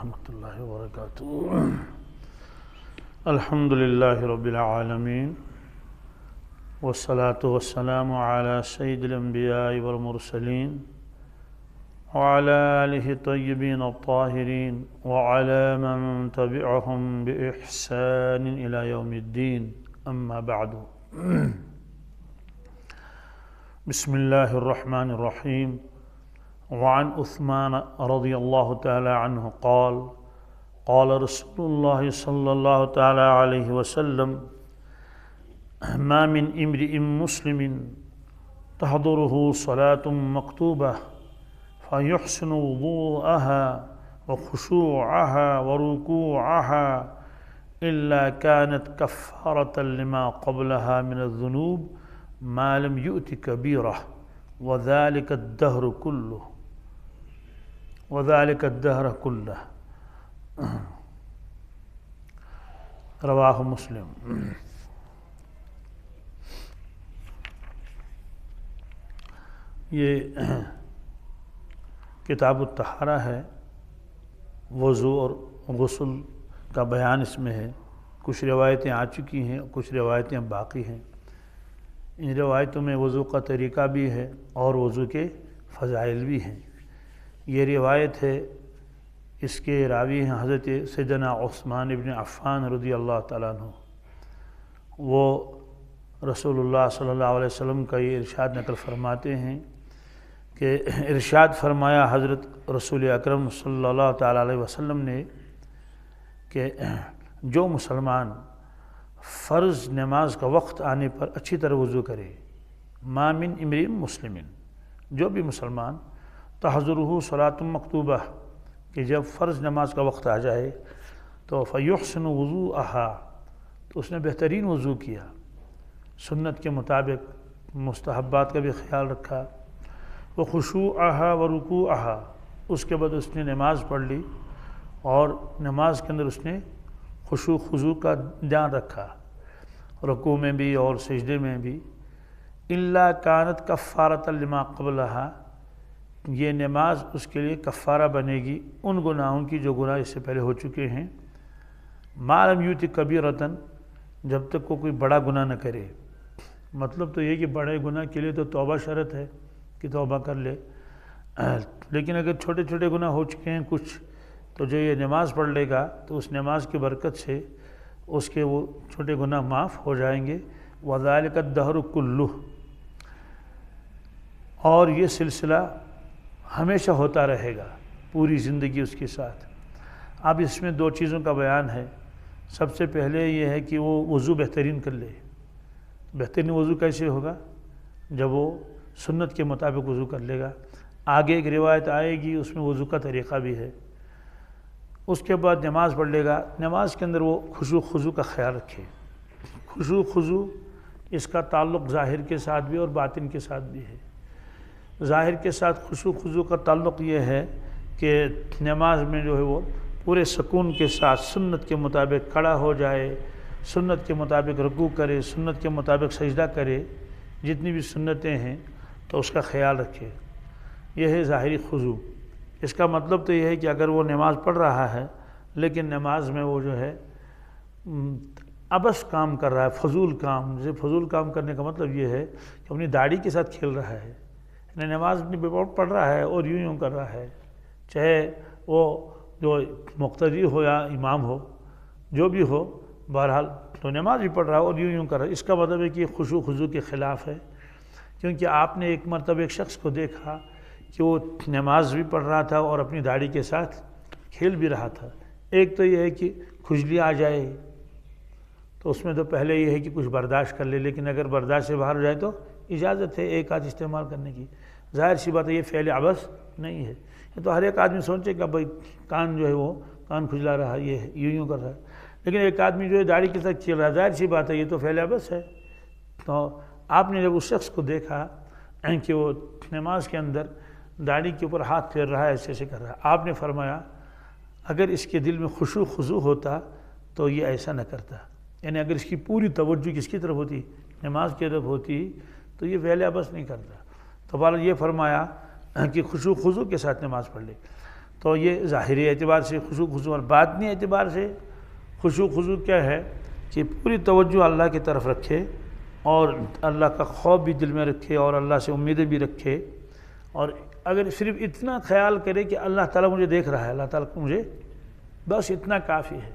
ورحمۃ اللہ وبرکاتہ۔ الحمد للہ رب العالمین والصلاة والسلام علی سید الانبیاء والمرسلین وعلی آلہ الطیبین الطاہرین وعلی من تبعهم بإحسان إلی یوم الدین، اما بعد۔ بسم اللہ الرحمن الرحیم۔ وعن عثمان رضی اللہ تعالی عنہ قال قال رسول اللہ صلی اللہ تعالی علیہ وسلم ما من امرئ مسلم تحضره صلاة مكتوبة فيحسن وضوءها وخشوعها وركوعها إلا كانت كفارة لما قبلها من الذنوب ما لم يؤت كبيرة وذلك الدهر كله رواہ مسلم۔ یہ کتاب الطہارہ ہے، وضو اور غسل کا بیان اس میں ہے۔ کچھ روایتیں آ چکی ہیں، کچھ روایتیں باقی ہیں۔ ان روایتوں میں وضو کا طریقہ بھی ہے اور وضو کے فضائل بھی ہیں۔ یہ روایت ہے، اس کے راوی ہیں حضرت سیدنا عثمان ابن عفان رضی اللہ تعالیٰ عنہ۔ وہ رسول اللہ صلی اللہ علیہ وسلم کا یہ ارشاد نقل فرماتے ہیں کہ ارشاد فرمایا حضرت رسول اکرم صلی اللہ تعالیٰ علیہ وسلم نے کہ جو مسلمان فرض نماز کا وقت آنے پر اچھی طرح وضو کرے، ما من امرئ مسلم، جو بھی مسلمان تحضرہ صلاۃ مکتوبہ، کہ جب فرض نماز کا وقت آ جائے تو فیحسن وضوءہا، تو اس نے بہترین وضو کیا، سنت کے مطابق مستحبات کا بھی خیال رکھا، وخشوعہا ورکوعہا، اس کے بعد اس نے نماز پڑھ لی اور نماز کے اندر اس نے خشوع خضوع کا دھیان رکھا، رکوع میں بھی اور سجدے میں بھی، الا کانت کفارۃ لما قبلہا، یہ نماز اس کے لیے کفارہ بنے گی ان گناہوں کی جو گناہ اس سے پہلے ہو چکے ہیں، ما لم یؤت کبیرۃ، جب تک وہ کوئی بڑا گناہ نہ کرے۔ مطلب تو یہ کہ بڑے گناہ کے لیے تو توبہ شرط ہے کہ توبہ کر لے، لیکن اگر چھوٹے چھوٹے گناہ ہو چکے ہیں کچھ، تو جو یہ نماز پڑھ لے گا تو اس نماز کی برکت سے اس کے وہ چھوٹے گناہ معاف ہو جائیں گے۔ وَذَلِكَ الدَّهْرُ كُلُّهُ، اور یہ سلسلہ ہمیشہ ہوتا رہے گا، پوری زندگی اس کے ساتھ۔ اب اس میں دو چیزوں کا بیان ہے۔ سب سے پہلے یہ ہے کہ وہ وضو بہترین کر لے۔ بہترین وضو کیسے ہوگا؟ جب وہ سنت کے مطابق وضو کر لے گا۔ آگے ایک روایت آئے گی، اس میں وضو کا طریقہ بھی ہے۔ اس کے بعد نماز پڑھ لے گا، نماز کے اندر وہ خشوع خضوع کا خیال رکھے۔ خشوع خضوع اس کا تعلق ظاہر کے ساتھ بھی اور باطن کے ساتھ بھی ہے۔ ظاہر کے ساتھ خشوع خضوع کا تعلق یہ ہے کہ نماز میں جو ہے وہ پورے سکون کے ساتھ سنت کے مطابق کھڑا ہو جائے، سنت کے مطابق رکوع کرے، سنت کے مطابق سجدہ کرے، جتنی بھی سنتیں ہیں تو اس کا خیال رکھے۔ یہ ہے ظاہری خضوع۔ اس کا مطلب تو یہ ہے کہ اگر وہ نماز پڑھ رہا ہے لیکن نماز میں وہ جو ہے عبث کام کر رہا ہے، فضول کام، جیسے فضول کام کرنے کا مطلب یہ ہے کہ اپنی داڑھی کے ساتھ کھیل رہا ہے، نماز اپنی پڑھ رہا ہے اور یوں کر رہا ہے، چاہے وہ جو مقتدی ہو یا امام ہو، جو بھی ہو، بہرحال تو نماز بھی پڑھ رہا ہے اور یوں کر رہا ہے۔ اس کا مطلب ہے کہ یہ خشوع خضوع کے خلاف ہے، کیونکہ آپ نے ایک مرتبہ ایک شخص کو دیکھا کہ وہ نماز بھی پڑھ رہا تھا اور اپنی داڑھی کے ساتھ کھیل بھی رہا تھا۔ ایک تو یہ ہے کہ کھجلی آ جائے تو اس میں تو پہلے یہ ہے کہ کچھ برداشت کر لے، لیکن اگر برداشت سے باہر ہو جائے تو اجازت ہے ایک آدھ استعمال کرنے کی۔ ظاہر سی بات ہے یہ فعل عبث نہیں ہے۔ یہ تو ہر ایک آدمی سوچے کہ بھائی کان جو ہے وہ کان کھجلا رہا ہے، یہ یوں کر رہا ہے، لیکن ایک آدمی جو ہے داڑھی کے ساتھ کھیل رہا ہے، ظاہر سی بات ہے یہ تو فعل عبث ہے۔ تو آپ نے جب اس شخص کو دیکھا کہ وہ نماز کے اندر داڑھی کے اوپر ہاتھ پھیر رہا ہے، ایسے ایسے کر رہا ہے، آپ نے فرمایا اگر اس کے دل میں خشوع خضوع ہوتا تو یہ ایسا نہ کرتا، یعنی اگر اس کی پوری توجہ کس کی طرف ہوتی، نماز کی طرف ہوتی، تو یہ فعل عبث نہیں کرتا۔ تو بہرحال یہ فرمایا کہ خشوع خضوع کے ساتھ نماز پڑھ لے۔ تو یہ ظاہری اعتبار سے خشوع خضوع، اور باطنی اعتبار سے خشوع خضوع کیا ہے کہ پوری توجہ اللہ کی طرف رکھے اور اللہ کا خوف بھی دل میں رکھے اور اللہ سے امیدیں بھی رکھے، اور اگر صرف اتنا خیال کرے کہ اللہ تعالیٰ مجھے دیکھ رہا ہے، اللہ تعالیٰ کو مجھے بس اتنا کافی ہے،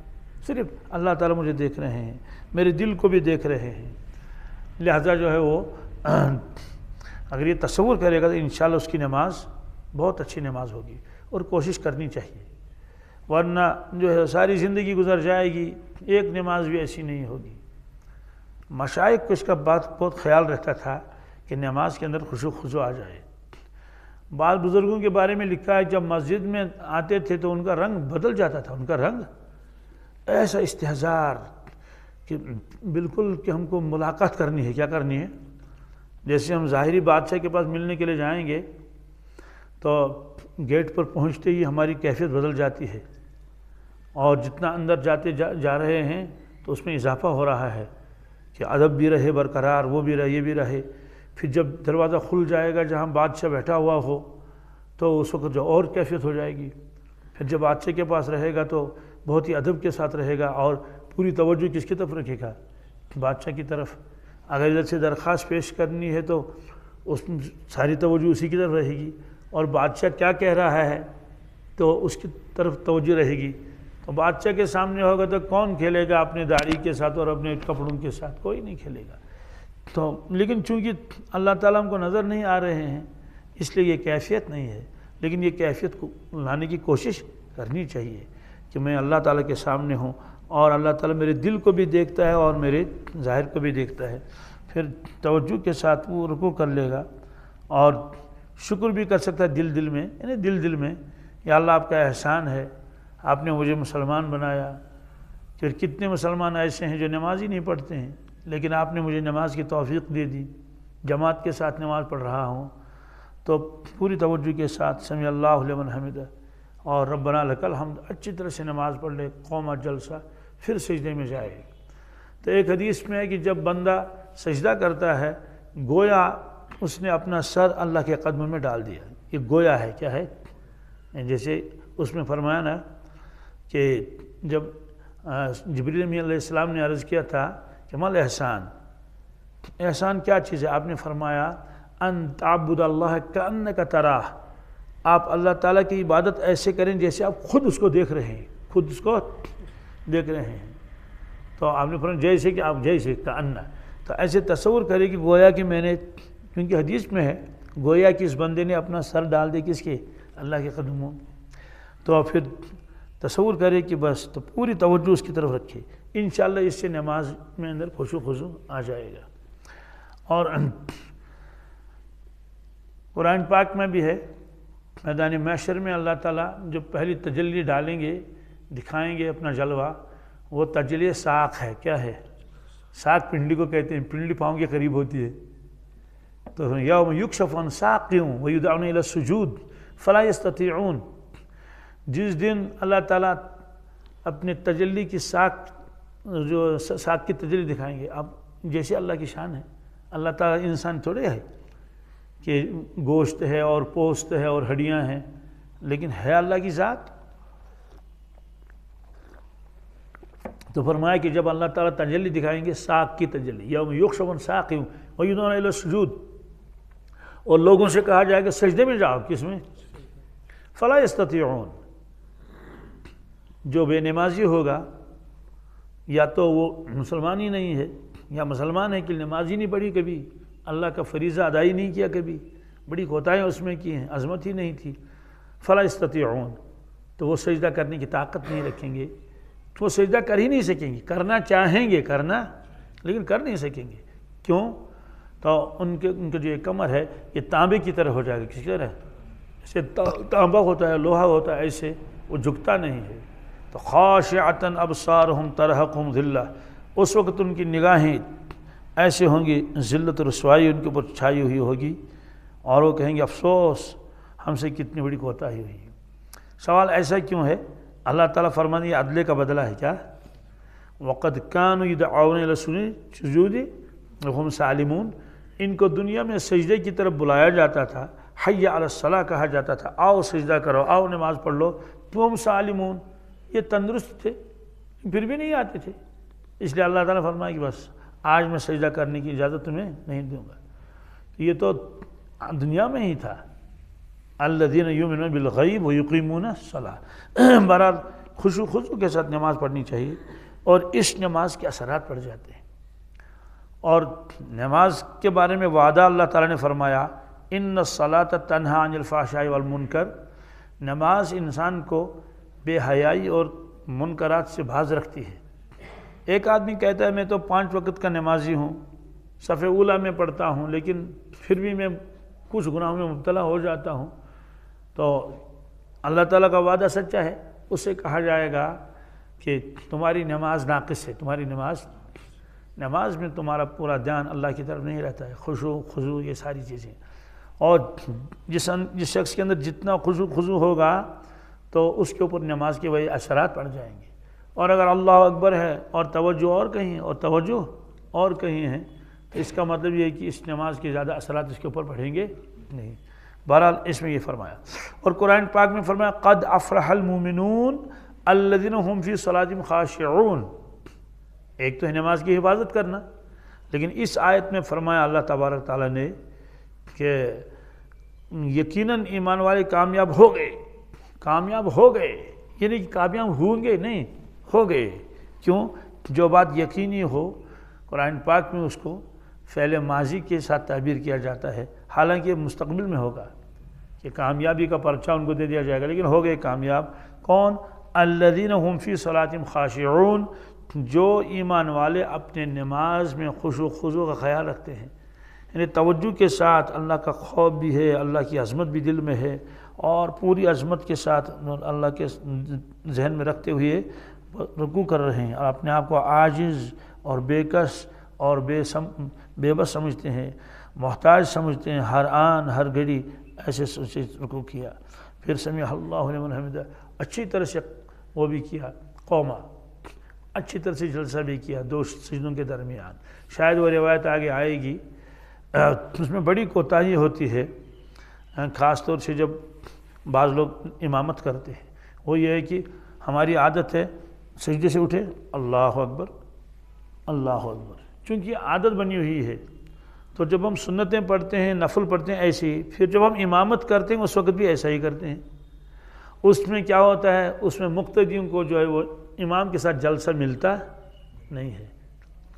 صرف اللہ تعالیٰ مجھے دیکھ رہے ہیں، میرے دل کو بھی دیکھ رہے ہیں، لہذا جو ہے وہ اگر یہ تصور کرے گا تو انشاءاللہ اس کی نماز بہت اچھی نماز ہوگی، اور کوشش کرنی چاہیے، ورنہ جو ہے ساری زندگی گزر جائے گی ایک نماز بھی ایسی نہیں ہوگی۔ مشائخ کو اس کا بہت خیال رہتا تھا کہ نماز کے اندر خشوع خضوع آ جائے۔ بعض بزرگوں کے بارے میں لکھا ہے جب مسجد میں آتے تھے تو ان کا رنگ بدل جاتا تھا، ان کا رنگ ایسا استحضار کہ بالکل کہ ہم کو ملاقات کرنی ہے، کیا کرنی ہے، جیسے ہم ظاہری بادشاہ کے پاس ملنے کے لیے جائیں گے تو گیٹ پر پہنچتے ہی ہماری کیفیت بدل جاتی ہے، اور جتنا اندر جاتے جا رہے ہیں تو اس میں اضافہ ہو رہا ہے کہ ادب بھی رہے برقرار، وہ بھی رہے، یہ بھی رہے۔ پھر جب دروازہ کھل جائے گا جہاں بادشاہ بیٹھا ہوا ہو تو اس وقت جو اور کیفیت ہو جائے گی۔ پھر جب بادشاہ کے پاس رہے گا تو بہت ہی ادب کے ساتھ رہے گا اور پوری توجہ کس کی طرف رکھے گا، بادشاہ کی طرف۔ اگر ادھر سے درخواست پیش کرنی ہے تو اس میں ساری توجہ اسی کی طرف رہے گی، اور بادشاہ کیا کہہ رہا ہے تو اس کی طرف توجہ رہے گی۔ تو بادشاہ کے سامنے ہوگا تو کون کھیلے گا اپنے داڑھی کے ساتھ اور اپنے کپڑوں کے ساتھ؟ کوئی نہیں کھیلے گا۔ تو لیکن چونکہ اللہ تعالیٰ ہم کو نظر نہیں آ رہے ہیں اس لیے یہ کیفیت نہیں ہے، لیکن یہ کیفیت کو لانے کی کوشش کرنی چاہیے کہ میں اللہ تعالیٰ کے سامنے ہوں اور اللہ تعالیٰ میرے دل کو بھی دیکھتا ہے اور میرے ظاہر کو بھی دیکھتا ہے۔ پھر توجہ کے ساتھ وہ رکوع کر لے گا اور شکر بھی کر سکتا ہے دل میں، یعنی دل میں، یا اللہ آپ کا احسان ہے، آپ نے مجھے مسلمان بنایا۔ پھر کتنے مسلمان ایسے ہیں جو نماز ہی نہیں پڑھتے ہیں، لیکن آپ نے مجھے نماز کی توفیق دے دی، جماعت کے ساتھ نماز پڑھ رہا ہوں، تو پوری توجہ کے ساتھ سمع اللہ لمن حمدہ اور ربنا لک الحمد اچھی طرح سے نماز پڑھ لے، قوم جلسہ، پھر سجدے میں جائے۔ تو ایک حدیث میں ہے کہ جب بندہ سجدہ کرتا ہے گویا اس نے اپنا سر اللہ کے قدم میں ڈال دیا۔ یہ گویا ہے، کیا ہے؟ جیسے اس میں فرمایا نا کہ جب جبریل امین علیہ السلام نے عرض کیا تھا کہ مل احسان، احسان کیا چیز ہے؟ آپ نے فرمایا ان تعبد اللہ کأنک تراہ، آپ اللہ تعالیٰ کی عبادت ایسے کریں جیسے آپ خود اس کو دیکھ رہے ہیں، خود اس کو دیکھ رہے ہیں۔ تو آپ نے فرمایا جیسے کہ آپ جیسے کأن، تو ایسے تصور کرے کہ گویا کہ میں نے، کیونکہ حدیث میں ہے گویا کہ اس بندے نے اپنا سر ڈال دے کس کے؟ اللہ کے قدموں میں۔ تو پھر تصور کرے کہ بس، تو پوری توجہ اس کی طرف رکھے، انشاءاللہ اس سے نماز میں اندر خشوع خضوع آ جائے گا۔ اور قرآن پاک میں بھی ہے میدان محشر میں اللہ تعالیٰ جو پہلی تجلی ڈالیں گے، دکھائیں گے اپنا جلوہ، وہ تجلی ساق ہے۔ کیا ہے؟ ساق پنڈلی کو کہتے ہیں، پنڈلی پاؤں کے قریب ہوتی ہے۔ تو یوم یکشف عن ساق ویدعون الی السجود فلا یستطیعون، جس دن اللہ تعالیٰ اپنے تجلی کی ساق، جو ساق کی تجلی دکھائیں گے، اب جیسے اللہ کی شان ہے، اللہ تعالیٰ انسان تھوڑے ہے کہ گوشت ہے اور پوست ہے اور ہڈیاں ہیں، لیکن ہے اللہ کی ذات۔ تو فرمایا کہ جب اللہ تعالیٰ تجلی دکھائیں گے، ساق کی تجلی، یوم یکشف عن ساق ویدعون الی السجود، اور لوگوں سے کہا جائے کہ سجدے میں جاؤ، کس میں؟ فلا یستطیعون، جو بے نمازی ہوگا یا تو وہ مسلمان ہی نہیں ہے، یا مسلمان ہے کہ نماز ہی نہیں پڑھی کبھی، اللہ کا فریضہ ادا ہی نہیں کیا کبھی، بڑی کوتاہیاں اس میں کی ہیں، عظمت ہی نہیں تھی، فلا یستطیعون، تو وہ سجدہ کرنے کی طاقت نہیں رکھیں گے، وہ سجدہ کر ہی نہیں سکیں گے، کرنا چاہیں گے کرنا لیکن کر نہیں سکیں گے۔ کیوں؟ تو ان کے جو ایک کمر ہے یہ تانبے کی طرح ہو جائے گا، کس طرح؟ جیسے تانبا ہوتا ہے، لوہا ہوتا ہے، ایسے وہ جھکتا نہیں ہے۔ تو خاشعۃ ابصارہم ترہقہم ذلہ، اس وقت ان کی نگاہیں ایسے ہوں گی، ذلت و رسوائی ان کے اوپر چھائی ہوئی ہوگی، اور وہ کہیں گے افسوس ہم سے کتنی بڑی کوتاہی ہوئی۔ سوال ایسا کیوں ہے؟ اللہ تعالیٰ فرمانے یہ عدلے کا بدلہ ہے کیا؟ وَقَدْ كَانُوا يُدْعَوْنَ إِلَى السُّجُودِ وَهُمْ سَالِمُونَ، ان کو دنیا میں سجدے کی طرف بلایا جاتا تھا حی علی الصلاۃ کہا جاتا تھا، آؤ سجدہ کرو، آؤ نماز پڑھ لو، تو ہم سالمون، یہ تندرست تھے پھر بھی نہیں آتے تھے، اس لیے اللہ تعالیٰ نے فرمایا کہ بس آج میں سجدہ کرنے کی اجازت تمہیں نہیں دوں گا۔ یہ تو دنیا میں ہی تھا، الذین یؤمنون بالغیب ویقیمون الصلاۃ۔ بہرحال خضوع کے ساتھ نماز پڑھنی چاہیے، اور اس نماز کے اثرات پڑ جاتے ہیں۔ اور نماز کے بارے میں وعدہ اللہ تعالیٰ نے فرمایا، ان الصلاۃ تنہی عن الفحشاء والمنکر، نماز انسان کو بے حیائی اور منکرات سے باز رکھتی ہے۔ ایک آدمی کہتا ہے میں تو 5 وقت کا نمازی ہوں، صف اولیٰ میں پڑھتا ہوں، لیکن پھر بھی میں کچھ گناہوں میں مبتلا ہو جاتا ہوں، تو اللہ تعالیٰ کا وعدہ سچا ہے، اس سے کہا جائے گا کہ تمہاری نماز ناقص ہے، تمہاری نماز میں تمہارا پورا دھیان اللہ کی طرف نہیں رہتا ہے، خضوع یہ ساری چیزیں۔ اور جس شخص کے اندر جتنا خضوع ہوگا تو اس کے اوپر نماز کے وہی اثرات پڑ جائیں گے۔ اور اگر اللہ اکبر ہے اور توجہ اور کہیں اور توجہ اور کہیں ہے، تو اس کا مطلب یہ ہے کہ اس نماز کے زیادہ اثرات اس کے اوپر پڑیں گے نہیں۔ بہرحال اس میں یہ فرمایا، اور قرآن پاک میں فرمایا قد افلح المؤمنون الذین هم فی صلاتہم خاشعون۔ ایک تو ہے نماز کی حفاظت کرنا، لیکن اس آیت میں فرمایا اللہ تبارک تعالیٰ نے کہ یقیناً ایمان والے کامیاب ہو گئے، یعنی کہ کامیاب ہوں گے نہیں، ہو گئے۔ کیوں؟ جو بات یقینی ہو قرآن پاک میں اس کو فعل ماضی کے ساتھ تعبیر کیا جاتا ہے، حالانکہ مستقبل میں ہوگا کہ کامیابی کا پرچہ ان کو دے دیا جائے گا، لیکن ہو گئے کامیاب۔ کون؟ الذین هم فی صلاتہم خاشعون، جو ایمان والے اپنے نماز میں خضوع کا خیال رکھتے ہیں، یعنی توجہ کے ساتھ، اللہ کا خوف بھی ہے، اللہ کی عظمت بھی دل میں ہے، اور پوری عظمت کے ساتھ اللہ کے ذہن میں رکھتے ہوئے رکوع کر رہے ہیں، اور اپنے آپ کو عاجز اور بےکس اور بے بس سمجھتے ہیں، محتاج سمجھتے ہیں، ہر آن ہر گھڑی ایسے رکوع کیا، پھر سمع اللہ لمن حمدہ، اچھی طرح سے وہ بھی کیا، قوما، اچھی طرح سے جلسہ بھی کیا 2 سجدوں کے درمیان۔ شاید وہ روایت آگے آئے گی، اس میں بڑی کوتاہی ہوتی ہے، خاص طور سے جب بعض لوگ امامت کرتے ہیں، وہ یہ ہے کہ ہماری عادت ہے سجدے سے اٹھے اللہ اکبر اللہ اکبر، چونکہ یہ عادت بنی ہوئی ہے، تو جب ہم سنتیں پڑھتے ہیں، نفل پڑھتے ہیں ایسے ہی، پھر جب ہم امامت کرتے ہیں اس وقت بھی ایسا ہی کرتے ہیں۔ اس میں کیا ہوتا ہے، اس میں مقتدیوں کو جو ہے وہ امام کے ساتھ جلسہ ملتا نہیں ہے۔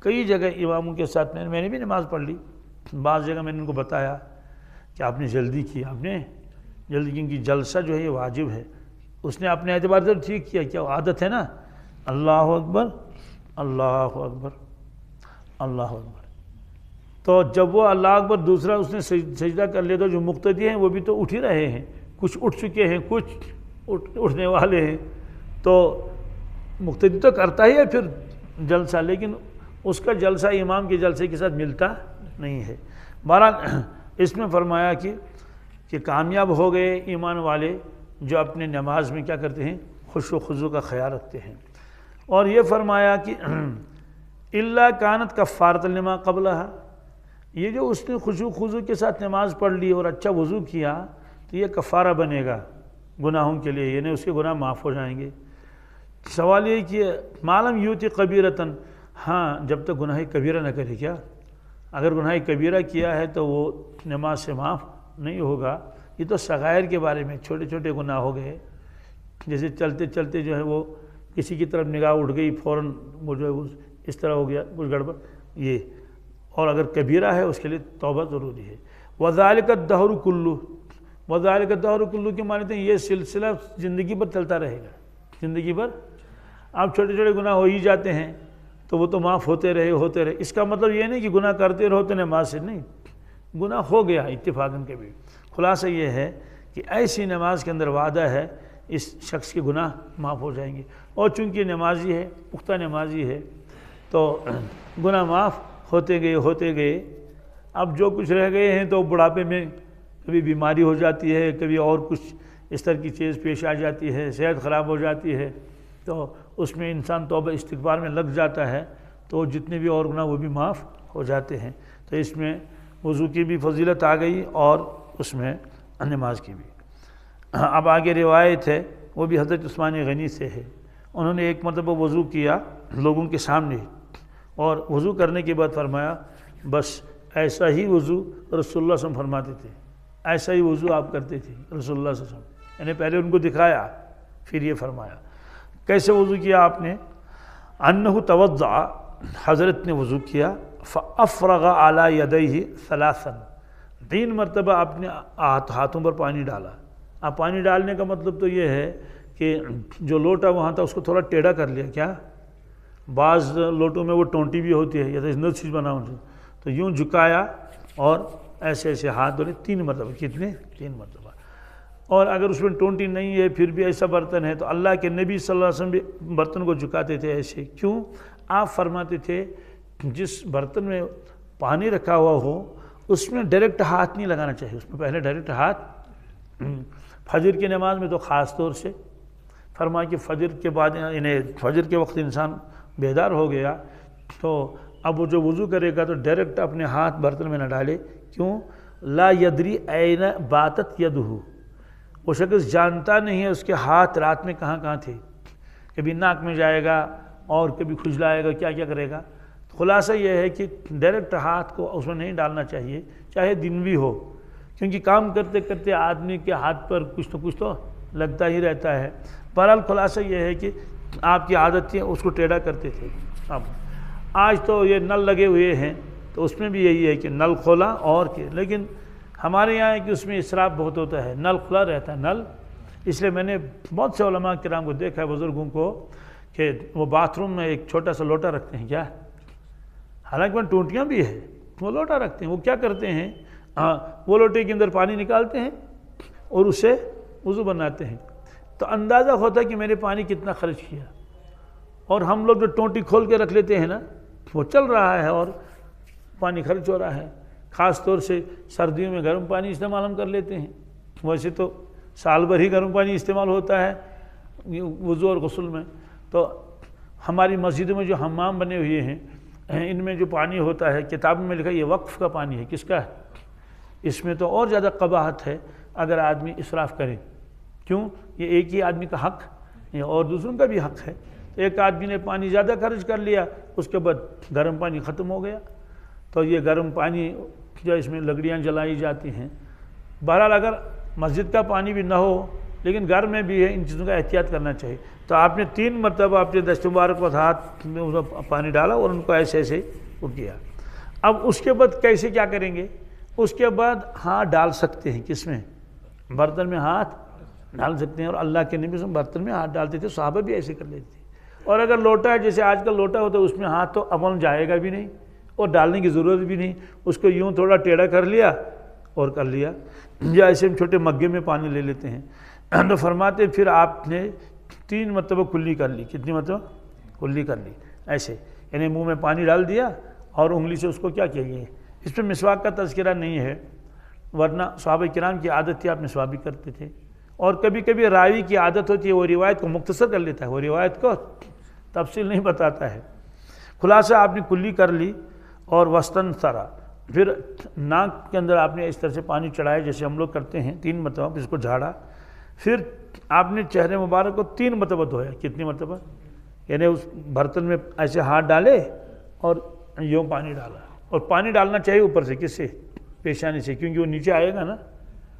کئی جگہ اماموں کے ساتھ میں نے بھی نماز پڑھ لی، بعض جگہ میں نے ان کو بتایا کہ آپ نے جلدی کی، کیونکہ جلسہ جو ہے یہ واجب ہے۔ اس نے اپنے اعتبار سے ٹھیک کیا، کیا عادت ہے نا، اللہ اکبر اللہ اکبر اللہ اکبر، تو جب وہ اللہ اکبر دوسرا اس نے سجدہ کر لیا، تو جو مقتدی ہیں وہ بھی تو اٹھ ہی رہے ہیں، کچھ اٹھ چکے ہیں، کچھ اٹھنے والے ہیں، تو مقتدی تو کرتا ہی ہے پھر جلسہ، لیکن اس کا جلسہ امام کے جلسے کے ساتھ ملتا نہیں ہے۔ بہرحال اس میں فرمایا کہ کامیاب ہو گئے ایمان والے جو اپنے نماز میں کیا کرتے ہیں، خضوع کا خیال رکھتے ہیں۔ اور یہ فرمایا کہ الا کانت کفارۃ لما قبلھا، یہ جو اس نے خضوع کے ساتھ نماز پڑھ لی اور اچھا وضو کیا، تو یہ کفارہ بنے گا گناہوں کے لیے، یعنی اس کے گناہ معاف ہو جائیں گے۔ سوال یہ کہ معلوم یوتی کبیرتن، ہاں جب تک گناہ کبیرہ نہ کرے، کیا اگر گناہ کبیرہ کیا ہے تو وہ نماز سے معاف نہیں ہوگا۔ یہ تو صغائر کے بارے میں، چھوٹے چھوٹے گناہ ہو گئے، جیسے چلتے چلتے جو ہے وہ کسی کی طرف نگاہ اٹھ گئی، فوراً وہ جو ہے اس طرح ہو گیا کچھ گڑبڑ، یہ، اور اگر کبیرہ ہے اس کے لیے توبہ ضروری ہے۔ وذالک الدہر کلہ، وذالک الدہر کلہ کے معنی ہیں یہ سلسلہ زندگی پر چلتا رہے گا، زندگی پر اب چھوٹے چھوٹے گناہ ہو ہی جاتے ہیں تو وہ تو معاف ہوتے رہے۔ اس کا مطلب یہ نہیں کہ گناہ کرتے رہو تو نماز سے نہیں، گناہ ہو گیا اتفاقاً کے بھی۔ خلاصہ یہ ہے کہ ایسی نماز کے اندر وعدہ ہے اس شخص کے گناہ معاف ہو جائیں گے، اور چونکہ نمازی ہے، پختہ نمازی ہے، تو گناہ معاف ہوتے گئے۔ اب جو کچھ رہ گئے ہیں تو بڑھاپے میں کبھی بیماری ہو جاتی ہے، کبھی اور کچھ اس طرح کی چیز پیش آ جاتی ہے، صحت خراب ہو جاتی ہے، تو اس میں انسان توبہ استغفار میں لگ جاتا ہے، تو جتنے بھی اور گناہ وہ بھی معاف ہو جاتے ہیں۔ تو اس میں وضو کی بھی فضیلت آ گئی، اور اس میں نماز کی بھی۔ اب آگے روایت ہے، وہ بھی حضرت عثمان غنی سے ہے، انہوں نے ایک مرتبہ وضو کیا لوگوں کے سامنے، اور وضو کرنے کے بعد فرمایا بس ایسا ہی وضو رسول اللہ صلی اللہ علیہ وسلم فرماتے تھے، ایسا ہی وضو آپ کرتے تھے رسول اللہ صلی اللہ علیہ وسلم، یعنی پہلے ان کو دکھایا پھر یہ فرمایا۔ کیسے وضو کیا آپ نے؟ انہ توضع، حضرت نے وضو کیا، فافرغ علی یدیہ ثلاثا، 3 مرتبہ آپ نے ہاتھوں پر پانی ڈالا۔ اب پانی ڈالنے کا مطلب تو یہ ہے کہ جو لوٹا وہاں تھا اس کو تھوڑا ٹیڑھا کر لیا، کیا بعض لوٹوں میں وہ ٹونٹی بھی ہوتی ہے یا تو اس چیز بنا ہوتی ہے، تو یوں جھکایا اور ایسے ایسے ہاتھ دھونے 3 مرتبہ۔ کتنے؟ 3 مرتبہ۔ اور اگر اس میں ٹونٹی نہیں ہے پھر بھی ایسا برتن ہے تو اللہ کے نبی صلی اللہ علیہ وسلم بھی برتن کو جھکاتے تھے ایسے۔ کیوں؟ آپ فرماتے تھے جس برتن میں پانی رکھا ہوا ہو اس میں ڈائریکٹ ہاتھ نہیں لگانا چاہیے، اس میں پہلے ڈائریکٹ ہاتھ، فجر کی نماز میں تو خاص طور سے فرمایا کہ فجر کے بعد انہیں فجر کے وقت انسان بیدار ہو گیا تو اب وہ جو وضو کرے گا تو ڈائریکٹ اپنے ہاتھ برتن میں نہ ڈالے۔ کیوں؟ لا یدری این باتت یدہ، وہ شخص جانتا نہیں ہے اس کے ہاتھ رات میں کہاں کہاں تھے، کبھی ناک میں جائے گا اور کبھی کھجلائے گا، کیا کیا کرے گا۔ خلاصہ یہ ہے کہ ڈائریکٹ ہاتھ کو اس میں نہیں ڈالنا چاہیے، چاہے دن بھی ہو، کیونکہ کام کرتے کرتے آدمی کے ہاتھ پر کچھ تو لگتا ہی رہتا ہے۔ بہرحال خلاصہ یہ ہے کہ آپ کی عادت تھی اس کو ٹیڑھا کرتے تھے۔ اب آج تو یہ نل لگے ہوئے ہیں تو اس میں بھی یہی ہے کہ نل کھولا اور کہ، لیکن ہمارے یہاں ہے کہ اس میں اسراف بہت ہوتا ہے، نل کھلا رہتا ہے نل، اس لیے میں نے بہت سے علماء کرام کو دیکھا ہے بزرگوں کو کہ وہ باتھ روم میں ایک چھوٹا سا لوٹا رکھتے ہیں، کیا حالانکہ وہ ٹونٹیاں بھی ہے، وہ لوٹا رکھتے ہیں، وہ کیا کرتے ہیں وہ لوٹے کے اندر پانی نکالتے ہیں اور اسے وضو بناتے ہیں، تو اندازہ ہوتا ہے کہ میں نے پانی کتنا خرچ کیا۔ اور ہم لوگ جو ٹونٹی کھول کے رکھ لیتے ہیں نا، وہ چل رہا ہے اور پانی خرچ ہو رہا ہے۔ خاص طور سے سردیوں میں گرم پانی استعمال ہم کر لیتے ہیں، ویسے تو سال بھر ہی گرم پانی استعمال ہوتا ہے وضو اور غسل میں۔ تو ہماری مسجدوں میں جو حمام بنے ہوئے ہیں ان میں جو پانی ہوتا ہے، کتاب میں لکھا ہے یہ وقف کا پانی ہے، کس کا ہے؟ اس میں تو اور زیادہ قباحت ہے اگر آدمی اسراف کرے۔ کیوں؟ یہ ایک ہی آدمی کا حق ہے اور دوسروں کا بھی حق ہے۔ ایک آدمی نے پانی زیادہ خرچ کر لیا، اس کے بعد گرم پانی ختم ہو گیا، تو یہ گرم پانی جو اس میں لکڑیاں جلائی جاتی ہیں۔ بہرحال اگر مسجد کا پانی بھی نہ ہو لیکن گھر میں بھی ہے، ان چیزوں کا احتیاط کرنا چاہیے۔ تو آپ نے 3 مرتبہ اپنے دست مبارک کو ہاتھ میں پانی ڈالا اور ان کو ایسے ایسے وہ کیا۔ اب اس کے بعد کیسے کیا کریں گے؟ اس کے بعد ہاتھ ڈال سکتے ہیں، کس میں؟ برتن میں ہاتھ ڈال سکتے ہیں، اور اللہ کے نبی سے برتن میں ہاتھ ڈالتے تھے، صحابہ بھی ایسے کر لیتے تھے۔ اور اگر لوٹا ہے جیسے آج کل لوٹا ہوتا ہے اس میں ہاتھ تو عمل جائے گا بھی نہیں اور ڈالنے کی ضرورت بھی نہیں، اس کو یوں تھوڑا ٹیڑھا کر لیا اور کر لیا، یا ایسے ہم چھوٹے مگے میں پانی لے لیتے ہیں۔ تو فرماتے پھر آپ نے 3 مرتبہ کلی کر لی۔ کتنی مرتبہ؟ کلی کر لی، ایسے یعنی منہ میں پانی ڈال دیا اور انگلی سے اس کو کیا کیا۔ اس میں مسواک کا تذکرہ نہیں ہے، ورنہ صحابہ کرام کی عادت تھی، آپ مسواک بھی کرتے تھے، اور کبھی کبھی راوی کی عادت ہوتی ہے وہ روایت کو مختصر کر لیتا ہے، وہ روایت کو تفصیل نہیں بتاتا ہے۔ خلاصہ آپ نے کلی کر لی اور وسطن سرا، پھر ناک کے اندر آپ نے اس طرح سے پانی چڑھایا جیسے ہم لوگ کرتے ہیں 3 مرتبہ، پھر اس کو جھاڑا، پھر آپ نے چہرے مبارک کو 3 مرتبہ دھویا۔ کتنی مرتبہ؟ یعنی اس برتن میں ایسے ہاتھ ڈالے اور یوں پانی ڈالا، اور پانی ڈالنا چاہیے اوپر سے، کس سے؟ پیشانی سے، کیونکہ وہ نیچے آئے گا نا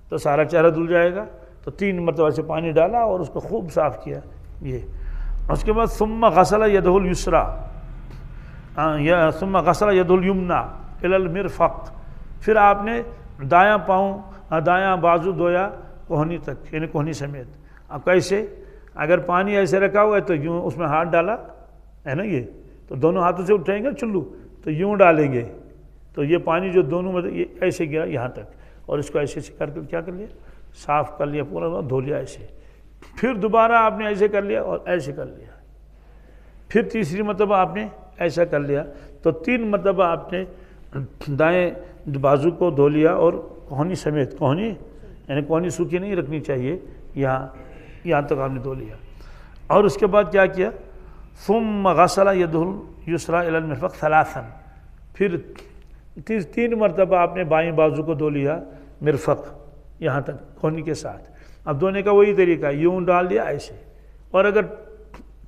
تو سارا چہرہ دھل جائے گا۔ تو 3 مرتبہ سے پانی ڈالا اور اس کو خوب صاف کیا۔ یہ اس کے بعد ثم غسل یدہ الیسریٰ ثم غسل یدہ الیمنیٰ الی المرفق، پھر آپ نے دایاں پاؤں دایاں بازو دھویا کوہنی تک، یعنی کوہنی سمیت۔ اب کیسے؟ اگر پانی ایسے رکھا ہوا ہے تو یوں اس میں ہاتھ ڈالا ہے نا، یہ تو دونوں ہاتھوں سے اٹھائیں گے چلو تو یوں ڈالیں گے تو یہ پانی جو دونوں میں یہ ایسے گیا یہاں تک، اور اس کو ایسے سے کر کے کیا کر لیا؟ صاف کر لیا، پورا دھو لیا ایسے۔ پھر دوبارہ آپ نے ایسے کر لیا اور ایسے کر لیا، پھر تیسری مرتبہ آپ نے ایسا کر لیا، تو 3 مرتبہ آپ نے دائیں بازو کو دھو لیا اور کوہنی سمیت، کوہنی یعنی کوہنی سوکھی نہیں رکھنی چاہیے، یہاں تک آپ نے دھو لیا۔ اور اس کے بعد کیا کیا؟ ثم غسل یدہ الیسریٰ الی المرفق ثلاثا، پھر 3 مرتبہ آپ نے بائیں بازو کو دھو لیا، مرفق یہاں تک کونی کے ساتھ. اب دھونے کا وہی طریقہ ہے, یوں ڈال دیا ایسے, اور اگر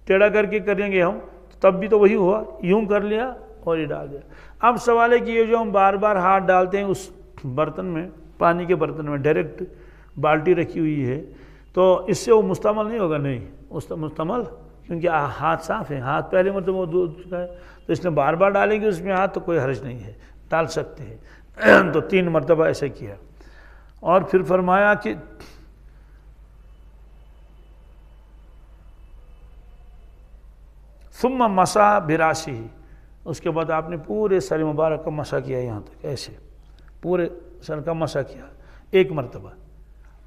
ٹیڑھا کر کے کریں گے ہم تب بھی تو وہی ہوا, یوں کر لیا اور یہ ڈال دیا. اب سوال ہے کہ یہ جو ہم بار بار ہاتھ ڈالتے ہیں اس برتن میں, پانی کے برتن میں, ڈائریکٹ بالٹی رکھی ہوئی ہے, تو اس سے وہ مستعمل نہیں ہوگا. نہیں مستعمل, کیونکہ ہاتھ صاف ہے, ہاتھ پہلے مرتبہ وہ دھو چکا ہے, تو اس نے بار بار ڈالیں گے اس میں ہاتھ تو کوئی حرج نہیں ہے, ڈال سکتے ہیں. تو 3 مرتبہ ایسے کیا. اور پھر فرمایا کہ ثم مسح براسہ, اس کے بعد آپ نے پورے سر مبارک کا مسح کیا, یہاں تک ایسے پورے سر کا مسح کیا 1 مرتبہ.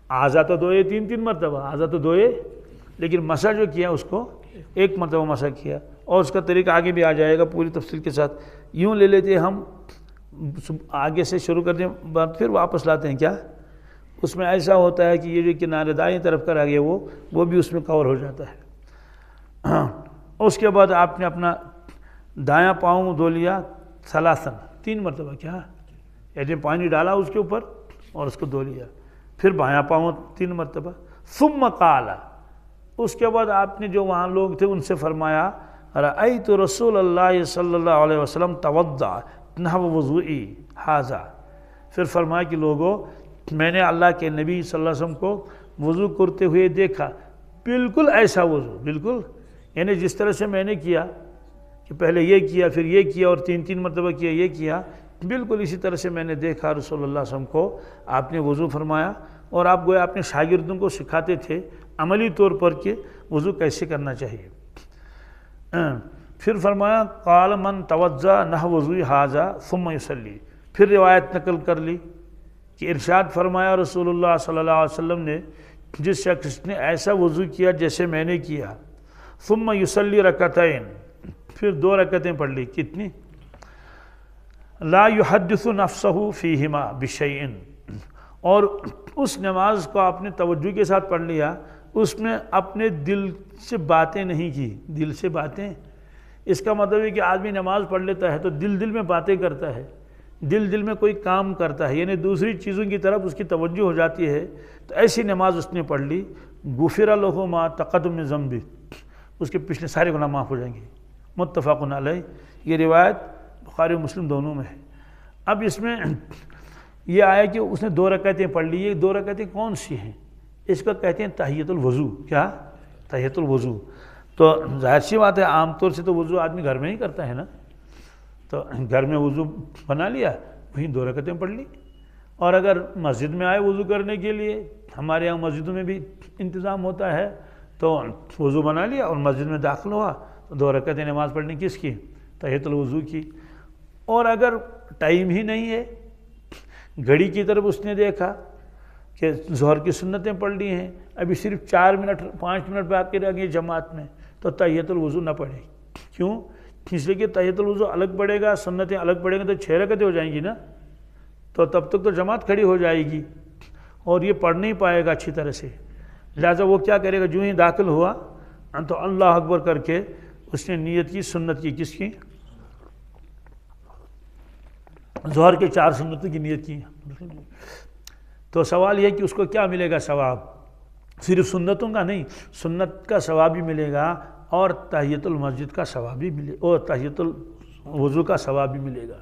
اعضاء تو دھوئے 3 مرتبہ, اعضاء تو دھوئے, لیکن مسح جو کیا اس کو 1 مرتبہ مسح کیا. اور اس کا طریقہ آگے بھی آ جائے گا پوری تفصیل کے ساتھ. یوں لے لیتے ہم, آگے سے شروع کرتے ہیں بات, پھر واپس لاتے ہیں. کیا اس میں ایسا ہوتا ہے کہ یہ جو کنارے دائیں طرف کر آگے وہ بھی اس میں کور ہو جاتا ہے. اس کے بعد آپ نے اپنا دایاں پاؤں دھو لیا ثلاثاً 3 مرتبہ. کیا یعنی پانی ڈالا اس کے اوپر اور اس کو دھو لیا. پھر بایاں پاؤں 3 مرتبہ. ثم قال, اس کے بعد آپ نے جو وہاں لوگ تھے ان سے فرمایا رأیت رسول اللہ صلی اللہ علیہ وسلم توضأ نحو وضوئی ھذا. پھر فرمایا کہ لوگوں, میں نے اللہ کے نبی صلی اللہ علیہ وسلم کو وضو کرتے ہوئے دیکھا, بالکل ایسا وضو, بالکل یعنی جس طرح سے میں نے کیا کہ پہلے یہ کیا پھر یہ کیا اور 3 مرتبہ کیا یہ کیا, بالکل اسی طرح سے میں نے دیکھا رسول اللہ صلی اللہ علیہ وسلم کو آپ نے وضو فرمایا. اور آپ گویا اپنے شاگردوں کو سکھاتے تھے عملی طور پر کہ وضو کیسے کرنا چاہیے. پھر فرمایا قال من توضأ نحو وضوء ھذا ثم يصلي. پھر روایت نقل کر لی کہ ارشاد فرمایا رسول اللہ صلی اللہ علیہ وسلم نے, جس شخص نے ایسا وضو کیا جیسے میں نے کیا, ثم يصلي رکعتین, پھر 2 رکعتیں پڑھ لی. کتنی؟ لا يحدث نفسه فیہما بشیء, اور اس نماز کو آپ نے توجہ کے ساتھ پڑھ لیا, اس میں اپنے دل سے باتیں نہیں کی. دل سے باتیں, اس کا مطلب ہے کہ آدمی نماز پڑھ لیتا ہے تو دل میں باتیں کرتا ہے, دل میں کوئی کام کرتا ہے, یعنی دوسری چیزوں کی طرف اس کی توجہ ہو جاتی ہے. تو ایسی نماز اس نے پڑھ لی. غفر لہ ما تقدم من ذنبہ, اس کے پچھلے سارے گناہ معاف ہو جائیں گے. متفق علیہ. یہ روایت بخاری و مسلم دونوں میں ہے. اب اس میں یہ آیا کہ اس نے 2 رکعتیں پڑھ لی. یہ 2 رکعتیں کون سی ہیں؟ اس کا کہتے ہیں تحیۃ الوضو. کیا؟ تحیۃ الوضو. تو ظاہر سی بات ہے, عام طور سے تو وضو آدمی گھر میں ہی کرتا ہے نا, تو گھر میں وضو بنا لیا, وہیں 2 رکعتیں پڑھ لی. اور اگر مسجد میں آئے وضو کرنے کے لیے, ہمارے یہاں مسجدوں میں بھی انتظام ہوتا ہے, تو وضو بنا لیا اور مسجد میں داخل ہوا تو 2 رکعتیں نماز پڑھنے کس کی؟ تحیۃ الوضو کی. اور اگر ٹائم ہی نہیں ہے, گھڑی کی طرف اس نے دیکھا کہ ظہر کی سنتیں پڑھ لی ہیں, ابھی صرف 4 منٹ 5 منٹ باقی رہ گئی جماعت میں, تو تحیۃ الوضو نہ پڑھے. کیوں؟ اس لیے کہ تحیۃ الوضو الگ پڑھے گا, سنتیں الگ پڑھیں گے تو 6 رکعتیں ہو جائیں گی نا, تو تب تک تو جماعت کھڑی ہو جائے گی اور یہ پڑھ نہیں پائے گا اچھی طرح سے. لہٰذا وہ کیا کرے گا, جو ہی داخل ہوا تو اللہ اکبر کر کے اس نے نیت کی سنت کی. کس کی؟ ظہر کے 4 سنتوں کی نیت کی. تو سوال یہ کہ اس کو کیا ملے گا ثواب؟ صرف سنتوں کا نہیں, سنت کا ثواب بھی ملے گا اور تحیۃ المسجد کا ثواب بھی ملے, اور تحیۃ الوضو کا ثواب بھی ملے گا.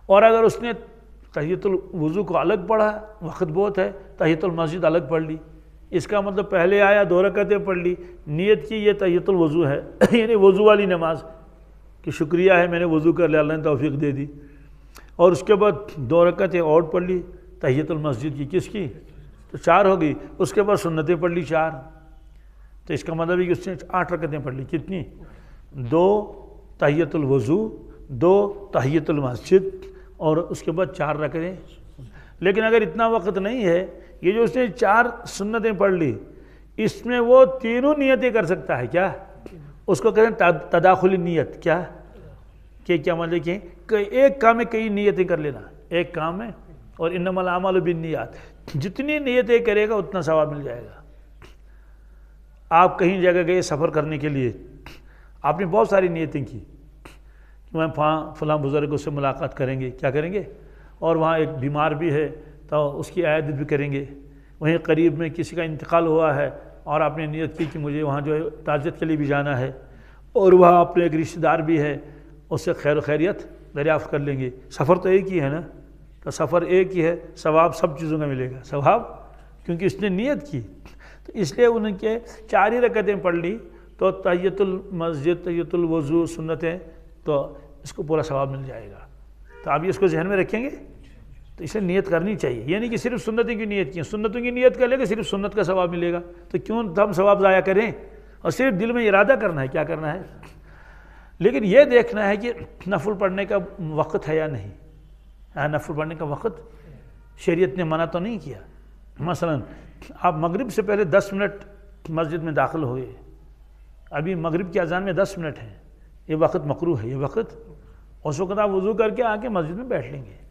اور اگر اس نے تحیۃ الوضو کو الگ پڑھا, وقت بہت ہے, تحیۃ المسجد الگ پڑھ لی, اس کا مطلب پہلے آیا 2 رکعتیں پڑھ لی, نیت کی یہ تحیۃ الوضو ہے یعنی وضو والی نماز, کہ شکریہ ہے میں نے وضو کر لیا, اللہ نے توفیق دے دی. اور اس کے بعد 2 رکعتیں اور پڑھ لی تحیۃ المسجد کی. کس کی؟ تو 4 ہو گئی. اس کے بعد سنتیں پڑھ لی 4, تو اس کا مطلب ہے کہ اس نے 8 رکعتیں پڑھ لی. کتنی؟ 2 تحیۃ الوضو, 2 تحیۃ المسجد, اور اس کے بعد 4 رکعتیں. لیکن اگر اتنا وقت نہیں ہے, یہ جو اس نے 4 سنتیں پڑھ لی, اس میں وہ تینوں نیتیں کر سکتا ہے. کیا اس کو کہتے ہیں تداخلی نیت. کیا کہ کیا مطلب کہ ایک کام میں کئی نیتیں کر لینا, ایک کام میں. اور انما الاعمال بالنیات, جتنی نیتیں کرے گا اتنا ثواب مل جائے گا. آپ کہیں جگہ گئے سفر کرنے کے لیے, آپ نے بہت ساری نیتیں کی کہ میں فلاں بزرگ سے ملاقات کریں گے, کیا کریں گے, اور وہاں ایک بیمار بھی ہے تو اس کی عیادت بھی کریں گے. وہیں قریب میں کسی کا انتقال ہوا ہے اور آپ نے نیت کی کہ مجھے وہاں جو ہے تعزیت کے لیے بھی جانا ہے اور وہاں اپنے ایک رشتہ دار بھی ہے, اس سے خیر و خیریت دریافت کر لیں گے. سفر تو ایک ہی ہے نا, تو سفر ایک ہی ہے, ثواب سب چیزوں کا ملے گا ثواب, کیونکہ اس نے نیت کی. تو اس لیے ان کے 4 ہی رکعتیں پڑھ لی تو تحیۃ المسجد, تحیۃ الوضو سنتیں, تو اس کو پورا ثواب مل جائے گا. تو آپ اس کو ذہن میں رکھیں گے. تو اسے نیت کرنی چاہیے, یعنی کہ صرف سنتوں کی نیت کی, سنتوں کی نیت کر لے گا صرف سنت کا ثواب ملے گا. تو کیوں ہم ثواب ضائع کریں, اور صرف دل میں ارادہ کرنا ہے, کیا کرنا ہے, لیکن یہ دیکھنا ہے کہ نفل پڑھنے کا وقت ہے یا نہیں. نفل پڑھنے کا وقت شریعت نے منع تو نہیں کیا. مثلا آپ مغرب سے پہلے 10 منٹ مسجد میں داخل ہوئے, ابھی مغرب کی اذان میں 10 منٹ ہیں, یہ وقت مکروہ ہے, یہ وقت, اس وقت آپ وضو کر کے آ کے مسجد میں بیٹھ لیں گے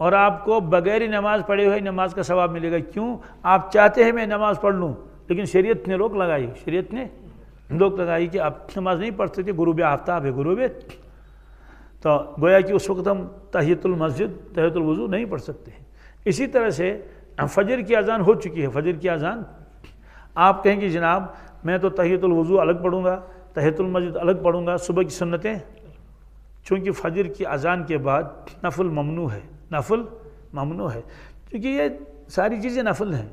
اور آپ کو بغیر نماز پڑھے ہوئے نماز کا ثواب ملے گا. کیوں, آپ چاہتے ہیں میں نماز پڑھ لوں, لیکن شریعت نے روک لگائی, شریعت نے روک لگائی کہ آپ نماز نہیں پڑھ سکتے, غروب آفتاب ہے, غروب, تو گویا کہ اس وقت ہم تحیۃ المسجد تحیۃ الوضو نہیں پڑھ سکتے. اسی طرح سے فجر کی اذان ہو چکی ہے, فجر کی اذان آپ کہیں گے جناب میں تو تحیۃ الوضو الگ پڑھوں گا, تحیۃ المسجد الگ پڑھوں گا, صبح کی سنتیں, چونکہ فجر کی اذان کے بعد نفل ممنوع ہے, نفل ممنوع ہے, کیونکہ یہ ساری چیزیں نفل ہیں.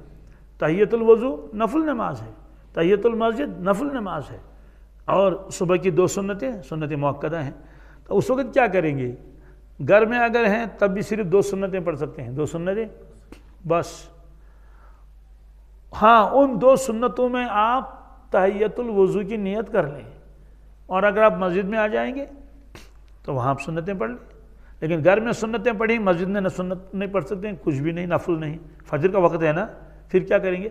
تحیۃ الوضو نفل نماز ہے, تحیۃ المسجد نفل نماز ہے, اور صبح کی 2 سنتیں سنت مؤکدہ ہیں. تو اس وقت کیا کریں گے, گھر میں اگر ہیں تب بھی صرف 2 سنتیں پڑھ سکتے ہیں, 2 سنتیں بس. ہاں ان 2 سنتوں میں آپ تحیۃ الوضو کی نیت کر لیں, اور اگر آپ مسجد میں آ جائیں گے تو وہاں آپ سنتیں پڑھ لیں. لیکن گھر میں سنتیں پڑھی, مسجد میں نہ سنت نہیں پڑھ سکتے ہیں, کچھ بھی نہیں, نفل نہیں, فجر کا وقت ہے نا. پھر کیا کریں گے,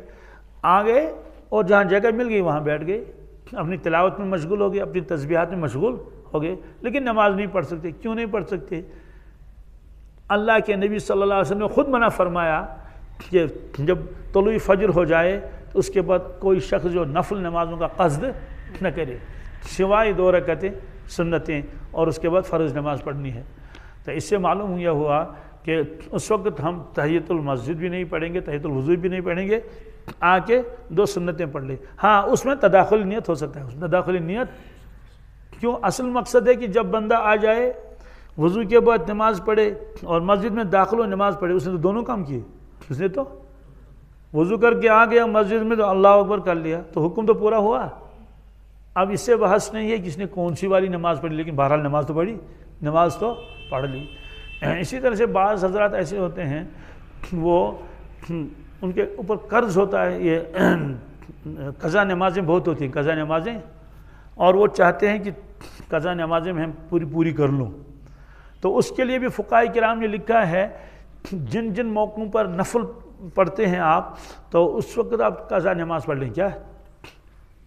آ گئے اور جہاں جگہ مل گئی وہاں بیٹھ گئے, اپنی تلاوت میں مشغول ہو گئے, اپنی تسبیحات میں مشغول ہو گئے, لیکن نماز نہیں پڑھ سکتے. کیوں نہیں پڑھ سکتے, اللہ کے نبی صلی اللہ علیہ وسلم نے خود منع فرمایا کہ جب طلوع فجر ہو جائے تو اس کے بعد کوئی شخص جو نفل نمازوں کا قصد نہ کرے, سوائے 2 رکعتیں سنتیں, اور اس کے بعد فرض نماز پڑھنی ہے. تو اس سے معلوم یہ ہوا کہ اس وقت ہم تحیۃ المسجد بھی نہیں پڑھیں گے, تحیۃ الوضو بھی نہیں پڑھیں گے, آ کے 2 سنتیں پڑھ لیں. ہاں اس میں تداخل نیت ہو سکتا ہے, تداخل نیت, کیوں, اصل مقصد ہے کہ جب بندہ آ جائے وضو کے بعد نماز پڑھے اور مسجد میں داخل ہو نماز پڑھے, اس نے تو دونوں کام کیے. اس نے تو وضو کر کے آ گیا مسجد میں تو اللہ اکبر کر لیا, تو حکم تو پورا ہوا. اب اس سے بحث نہیں ہے کہ اس نے کون سی والی نماز پڑھی, لیکن بہرحال نماز تو پڑھی, نماز تو پڑھ لی. اسی طرح سے بعض حضرات ایسے ہوتے ہیں وہ ان کے اوپر قرض ہوتا ہے, یہ قضا نمازیں بہت ہوتی ہیں, قضا نمازیں, اور وہ چاہتے ہیں کہ قضا نمازیں میں ہم پوری کر لوں. تو اس کے لیے بھی فقہاء کرام نے لکھا ہے جن جن موقعوں پر نفل پڑھتے ہیں آپ, تو اس وقت آپ قضا نماز پڑھ لیں. کیا,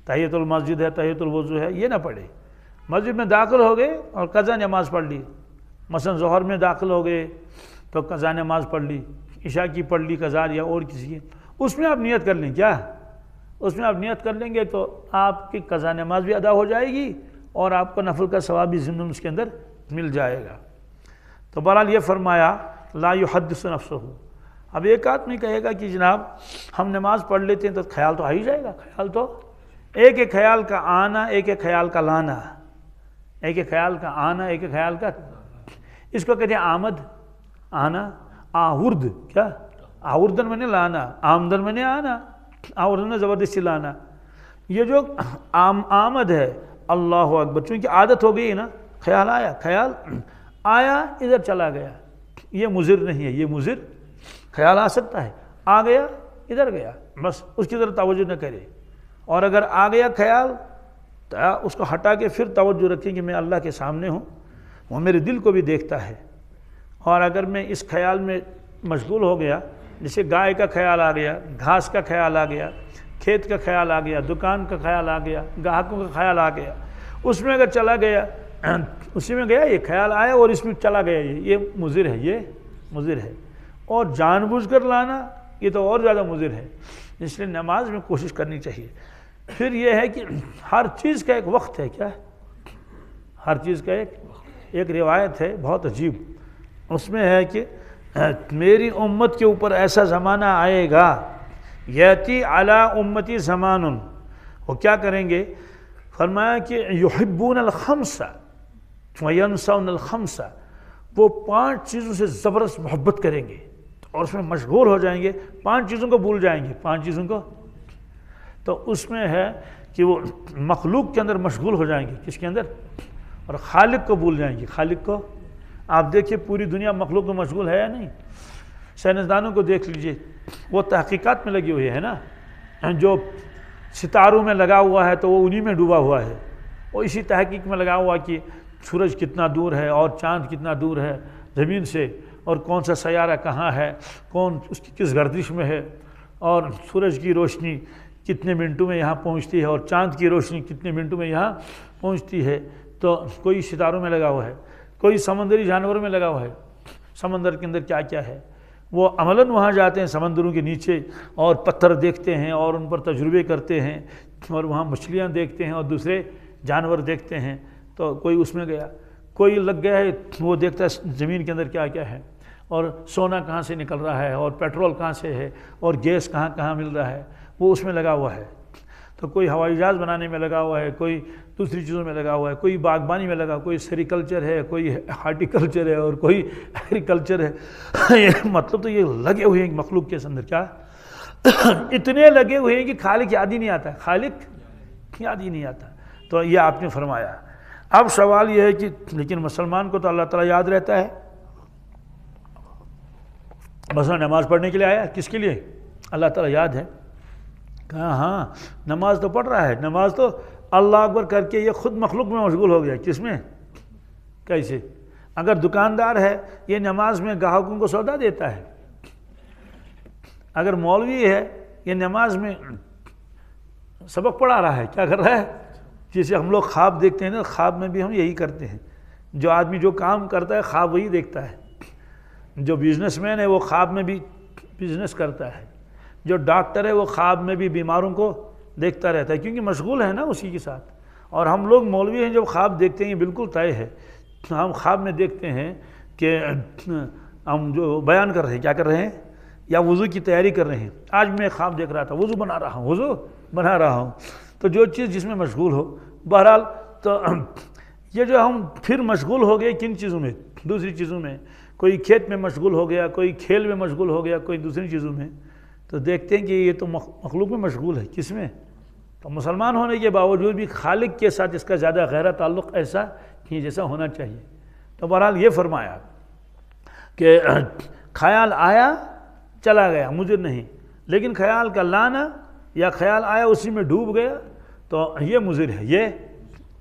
تحیۃ المسجد ہے, تحیۃ الوضو ہے, یہ نہ پڑھے. مسجد میں داخل ہو گئے اور قضا نماز پڑھ لی, مثلا ظہر میں داخل ہو گئے تو قضا نماز پڑھ لی, عشاء کی پڑھ لی قضا, یا اور کسی کی, اس میں آپ نیت کر لیں. کیا, اس میں آپ نیت کر لیں گے تو آپ کی قضا نماز بھی ادا ہو جائے گی اور آپ کو نفل کا ثواب بھی ضمن اس کے اندر مل جائے گا. تو بہرحال یہ فرمایا لا یحدث نفسہ. اب ایک آدمی کہے گا کہ جناب ہم نماز پڑھ لیتے ہیں تو خیال تو آ ہی جائے گا, خیال تو ایک ایک خیال کا آنا, ایک ایک خیال کا لانا, ایک ایک خیال کا آنا, ایک ایک خیال کا, اس کو کہتے ہیں آمد, آنا, آورد. کیا, آوردن میں نے لانا, آمدن میں نے آنا, آوردن میں زبردستی لانا. یہ جو آمد ہے, اللہ اکبر, چونکہ عادت ہو گئی نا, خیال آیا, خیال آیا ادھر چلا گیا, یہ مضر نہیں ہے, یہ مضر, خیال آ سکتا ہے, آ گیا ادھر گیا, بس اس کی طرف توجہ نہ کرے. اور اگر آ گیا خیال تو اس کو ہٹا کے پھر توجہ رکھیں کہ میں اللہ کے سامنے ہوں, وہ میرے دل کو بھی دیکھتا ہے. اور اگر میں اس خیال میں مشغول ہو گیا, جیسے گائے کا خیال آ گیا, گھاس کا خیال آ گیا, کھیت کا خیال آ گیا, دکان کا خیال آ گیا, گاہکوں کا خیال آ گیا, اس میں اگر چلا گیا, اسی میں گیا, یہ خیال آیا اور اس میں چلا گیا, یہ مضر ہے, یہ مضر ہے. اور جان بوجھ کر لانا یہ تو اور زیادہ مضر ہے. اس لیے نماز میں کوشش کرنی چاہیے. پھر یہ ہے کہ ہر چیز کا ایک وقت ہے. کیا ہے, ہر چیز کا ایک روایت ہے بہت عجیب, اس میں ہے کہ میری امت کے اوپر ایسا زمانہ آئے گا، یاتی علی امتی زمان، وہ کیا کریں گے؟ فرمایا کہ یحبون الخمس وینسون الخمس، وہ 5 چیزوں سے زبردست محبت کریں گے اور اس میں مشغول ہو جائیں گے، 5 چیزوں کو بھول جائیں گے، 5 چیزوں کو. تو اس میں ہے کہ وہ مخلوق کے اندر مشغول ہو جائیں گے، کس کے اندر؟ اور خالق کو بھول جائیں گے. خالق کو آپ دیکھیے پوری دنیا مخلوق میں مشغول ہے یا نہیں؟ سائنسدانوں کو دیکھ لیجئے، وہ تحقیقات میں لگی ہوئی ہے نا، جو ستاروں میں لگا ہوا ہے تو وہ انہی میں ڈوبا ہوا ہے، وہ اسی تحقیق میں لگا ہوا کہ سورج کتنا دور ہے اور چاند کتنا دور ہے زمین سے، اور کون سا سیارہ کہاں ہے، کون اس کی کس گردش میں ہے، اور سورج کی روشنی کتنے منٹوں میں یہاں پہنچتی ہے اور چاند کی روشنی کتنے منٹوں میں یہاں پہنچتی ہے. تو کوئی ستاروں میں لگا ہوا ہے، کوئی سمندری جانوروں میں لگا ہوا ہے، سمندر کے اندر کیا کیا ہے. وہ عملاً وہاں جاتے ہیں سمندروں کے نیچے اور پتھر دیکھتے ہیں اور ان پر تجربے کرتے ہیں، اور وہاں مچھلیاں دیکھتے ہیں اور دوسرے جانور دیکھتے ہیں. تو کوئی اس میں گیا، کوئی لگ گیا ہے وہ دیکھتا ہے زمین کے اندر کیا کیا ہے، اور سونا کہاں سے نکل رہا ہے، اور پیٹرول کہاں سے ہے، اور گیس کہاں کہاں مل رہا ہے، وہ اس میں لگا ہوا ہے. تو کوئی ہوائی جہاز بنانے میں لگا ہوا ہے، کوئی دوسری چیزوں میں لگا ہوا ہے، کوئی باغبانی میں لگا، کوئی سیریکلچر ہے، کوئی ہارٹیکلچر ہے، اور کوئی ایگریکلچر ہے. مطلب تو یہ لگے ہوئے ہیں مخلوق کے اندر، کیا اتنے لگے ہوئے ہیں کہ خالق یاد ہی نہیں آتا، خالق یاد ہی نہیں آتا. تو یہ آپ نے فرمایا. اب سوال یہ ہے کہ لیکن مسلمان کو تو اللہ تعالیٰ یاد رہتا ہے. مثلا نماز پڑھنے کے لیے آیا، کس کے لیے؟ اللہ تعالیٰ یاد ہے. کہا ہاں نماز تو پڑھ رہا ہے، نماز تو اللہ اکبر کر کے یہ خود مخلوق میں مشغول ہو گیا. کس میں؟ کیسے؟ اگر دکاندار ہے یہ نماز میں گاہکوں کو سودا دیتا ہے، اگر مولوی ہے یہ نماز میں سبق پڑھا رہا ہے، کیا کر رہا ہے؟ جسے ہم لوگ خواب دیکھتے ہیں نا، خواب میں بھی ہم یہی کرتے ہیں. جو آدمی جو کام کرتا ہے خواب وہی دیکھتا ہے. جو بزنس مین ہے وہ خواب میں بھی بزنس کرتا ہے. جو ڈاکٹر ہے وہ خواب میں بھی بیماروں کو دیکھتا رہتا ہے، کیونکہ مشغول ہے نا اسی کے ساتھ. اور ہم لوگ مولوی ہیں جب خواب دیکھتے ہیں یہ بالکل طے ہے. ہم خواب میں دیکھتے ہیں کہ ہم جو بیان کر رہے ہیں، کیا کر رہے ہیں؟ یا وضو کی تیاری کر رہے ہیں. آج میں خواب دیکھ رہا تھا وضو بنا رہا ہوں. تو جو چیز جس میں مشغول ہو. بہرحال تو یہ جو ہم پھر مشغول ہو گئے کن چیزوں میں؟ دوسری چیزوں میں. کوئی کھیت میں مشغول ہو گیا، کوئی کھیل میں مشغول ہو گیا، کوئی دوسری چیزوں میں. تو دیکھتے ہیں کہ یہ تو مخلوق میں مشغول ہے. کس میں؟ تو مسلمان ہونے کے باوجود بھی خالق کے ساتھ اس کا زیادہ گہرا تعلق ایسا نہیں جیسا ہونا چاہیے. تو بہرحال یہ فرمایا کہ خیال آیا چلا گیا، مضر نہیں، لیکن خیال کا لانا یا خیال آیا اسی میں ڈوب گیا تو یہ مضر ہے. یہ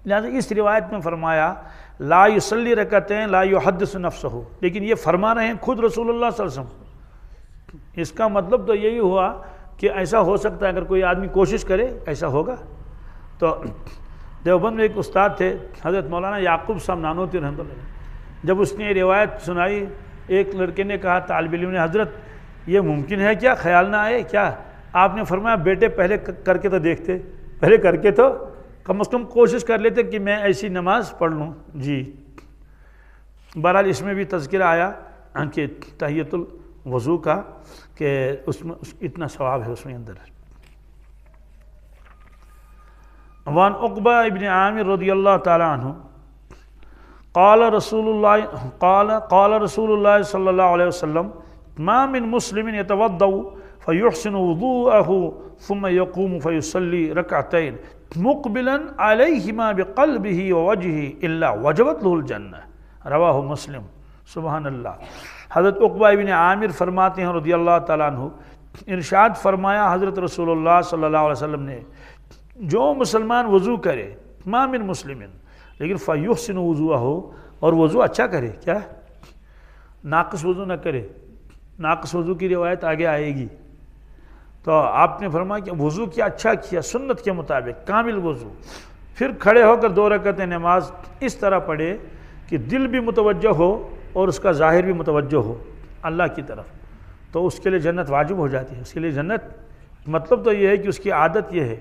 لہٰذا اس روایت میں فرمایا لا یصلی رکعتین لا یحدث نفسہ، لیکن یہ فرما رہے ہیں خود رسول اللہ صلی اللہ علیہ وسلم. اس کا مطلب تو یہی ہوا کہ ایسا ہو سکتا ہے اگر کوئی آدمی کوشش کرے ایسا ہوگا. تو دیوبند میں ایک استاد تھے حضرت مولانا یعقوب صاحب نانوتوی رحمۃ اللہ علیہ، جب اس نے یہ روایت سنائی ایک لڑکے نے کہا طالب علم نے، حضرت یہ ممکن ہے کیا خیال نہ آئے کیا؟ آپ نے فرمایا بیٹے پہلے کر کے تو دیکھتے، پہلے کر کے تو کم از کم کوشش کر لیتے کہ میں ایسی نماز پڑھ لوں. جی بہرحال اس میں بھی تذکرہ آیا کہ تحیۃ الوضو کا، کہ اس میں اتنا ثواب ہے اس میں اندر. وان عقبہ ابن عامر رضی اللہ تعالی عنہ قال رسول اللہ صلی اللہ علیہ وسلم ما من مسلم يتوضأ فيحسن وضوءه ثم يقوم فيصلي ركعتين مقبلا عليهما بقلبه ووجهه الا وجبت له الجنہ. رواہ مسلم. سبحان اللہ. حضرت عقبہ ابن عامر فرماتے ہیں رضی اللہ تعالیٰ عنہ، ارشاد فرمایا حضرت رسول اللہ صلی اللہ علیہ وسلم نے، جو مسلمان وضو کرے، ما من مسلم، لیکن فیحسن وضوءہ، اور وضو اچھا کرے، کیا ناقص وضو نہ کرے. ناقص وضو کی روایت آگے آئے گی. تو آپ نے فرمایا کہ وضو کیا اچھا کیا سنت کے مطابق کامل وضو، پھر کھڑے ہو کر 2 رکعتیں نماز اس طرح پڑھے کہ دل بھی متوجہ ہو اور اس کا ظاہر بھی متوجہ ہو اللہ کی طرف، تو اس کے لیے جنت واجب ہو جاتی ہے. اس کے لیے جنت، مطلب تو یہ ہے کہ اس کی عادت یہ ہے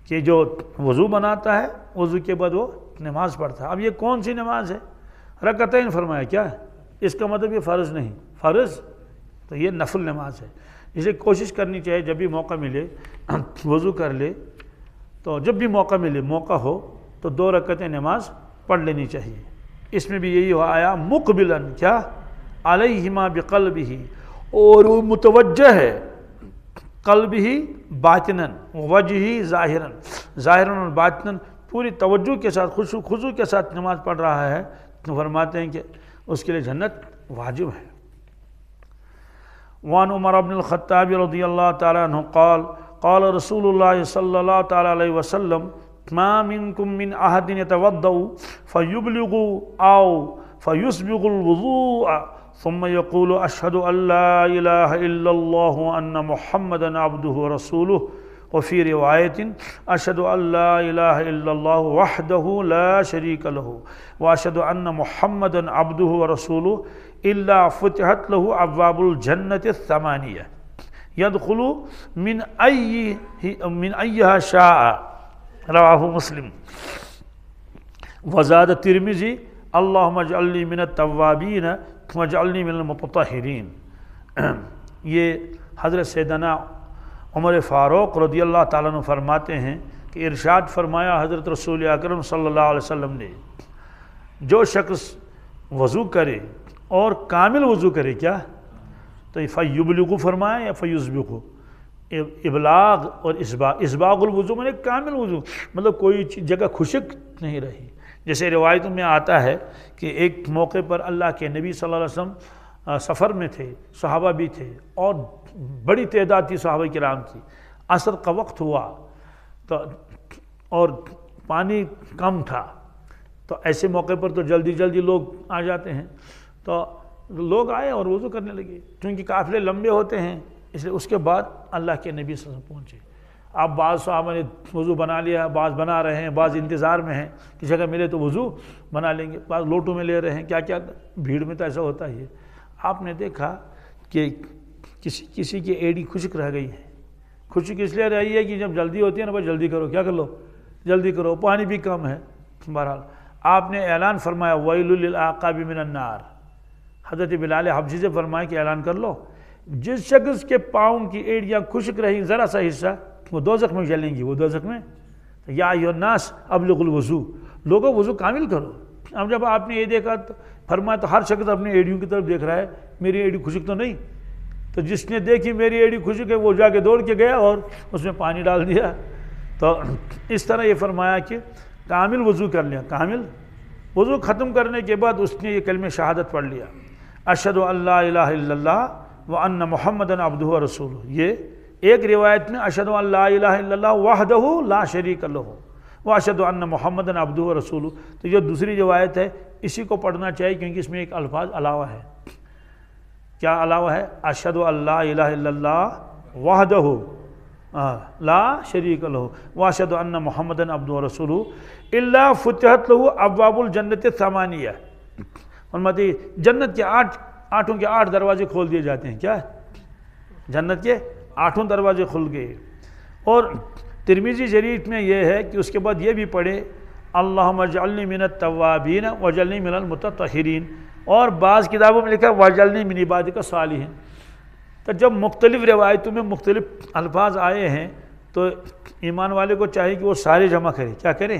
کہ جو وضو بناتا ہے وضو کے بعد وہ نماز پڑھتا ہے. اب یہ کون سی نماز ہے؟ رکعتین فرمایا، کیا اس کا مطلب یہ فرض نہیں، فرض تو یہ نفل نماز ہے، اسے کوشش کرنی چاہیے جب بھی موقع ملے وضو کر لے، تو جب بھی موقع ملے، موقع ہو تو 2 رکعتیں نماز پڑھ لینی چاہیے۔ اس میں بھی یہی آیا مقبلاً کیا علیہما بقلبہ، اور وہ متوجہ ہے قلبہ باطناً وجہہ ظاہراً، ظاہراً اور باطناً پوری توجہ کے ساتھ خضوع کے ساتھ نماز پڑھ رہا ہے، تو فرماتے ہیں کہ اس کے لیے جنت واجب ہے۔ وعن عمر بن الخطاب رضی اللہ تعالی عنہ قال قال رسول اللہ صلی اللہ تعالی علیہ وسلم ما منکم من احد یتوضأ فیبلغ او فیسبغ الوضوء ثم يقول اشهد ان لا اله الا الله وان محمدا عبده ورسوله وفي روايه اشهد ان لا اله الا الله وحده لا شريك له واشهد ان محمدا عبده ورسوله الا فتحت له ابواب الجنه الثمانيه يدخل من ايها شاء رواه مسلم وزاد الترمذي اللهم اجعلني من التوابين واجعلني من المتطہرین۔ یہ حضرت سیدنا عمر فاروق رضی اللہ تعالیٰ عنہ فرماتے ہیں کہ ارشاد فرمایا حضرت رسول اکرم صلی اللہ علیہ وسلم نے، جو شخص وضو کرے اور کامل وضو کرے، کیا تو فیبلغ فرمایا یا فیسبغ، ابلاغ اور اسباغ الوضو میں کامل وضو، مطلب کوئی جگہ خشک نہیں رہی۔ جیسے روایتوں میں آتا ہے کہ ایک موقع پر اللہ کے نبی صلی اللہ علیہ وسلم سفر میں تھے، صحابہ بھی تھے اور بڑی تعداد تھی صحابہ کرام کی، عصر کا وقت ہوا تو اور پانی کم تھا، تو ایسے موقع پر تو جلدی جلدی لوگ آ جاتے ہیں، تو لوگ آئے اور وضو کرنے لگے، کیونکہ قافلے لمبے ہوتے ہیں، اس لیے اس کے بعد اللہ کے نبی صلی اللہ علیہ وسلم پہنچے۔ اب بعض صحابہ نے وضو بنا لیا، بعض بنا رہے ہیں، بعض انتظار میں ہیں کہ جگہ ملے تو وضو بنا لیں گے، بعض لوٹوں میں لے رہے ہیں، کیا کیا بھیڑ میں تو ایسا ہوتا ہی ہے۔ آپ نے دیکھا کہ کسی کی ایڑی خشک رہ گئی ہے، خشک اس لیے رہی ہے کہ جب جلدی ہوتی ہے نا، بھائی جلدی کرو، کیا کر لو، جلدی کرو، پانی بھی کم ہے۔ بہرحال آپ نے اعلان فرمایا ویل للعقاب من النار، حضرت بلال حبشی سے فرمایا کہ اعلان کر لو، جس شخص کے پاؤں کی ایڑیاں خشک رہیں ذرا سا حصہ، وہ دوزخ میں جلیں گی، وہ دوزخ میں۔ یا ایھا الناس ابلغوا الوضو، لوگوں وضو کامل کرو۔ اب جب آپ نے یہ دیکھا تو فرمایا، تو ہر شخص اپنی ایڑیوں کی طرف دیکھ رہا ہے، میری ایڑی خشک تو نہیں، تو جس نے دیکھی میری ایڑی خشک ہے وہ جا کے دوڑ کے گیا اور اس میں پانی ڈال دیا۔ تو اس طرح یہ فرمایا کہ کامل وضو کر لیا، کامل وضو ختم کرنے کے بعد اس نے یہ کلمہ شہادت پڑھ لیا، اشہد ان لا الہ الا اللہ وان محمدا عبدہ ورسولہ۔ یہ ایک روایت میں اشہد ان لا الہ الا اللہ وحدہ لا شریک لہ واشہد ان محمدا عبدہ ورسولہ۔ تو یہ دوسری روایت ہے، اسی کو پڑھنا چاہیے کیونکہ اس میں ایک الفاظ علاوہ ہے۔ کیا علاوہ ہے؟ اشہد ان لا الہ الا اللہ وحدہ لا شریک لہ واشہد ان محمدا عبدہ ورسولہ الا فتحت لہ ابواب الجنت الثمانیہ۔ فرماتے جنت کے آٹھوں کے 8 دروازے کھول دیے جاتے ہیں۔ کیا ہے؟ جنت کے 8 دروازے کھل گئے۔ اور ترمذی شریف میں یہ ہے کہ اس کے بعد یہ بھی پڑھے اللہم اجعلنی من التوابین واجعلنی من المتطہرین، اور بعض کتابوں میں لکھا واجعلنی من عبادک الصالحین۔ تو جب مختلف روایتوں میں مختلف الفاظ آئے ہیں تو ایمان والے کو چاہیے کہ وہ سارے جمع کرے۔ کیا کرے؟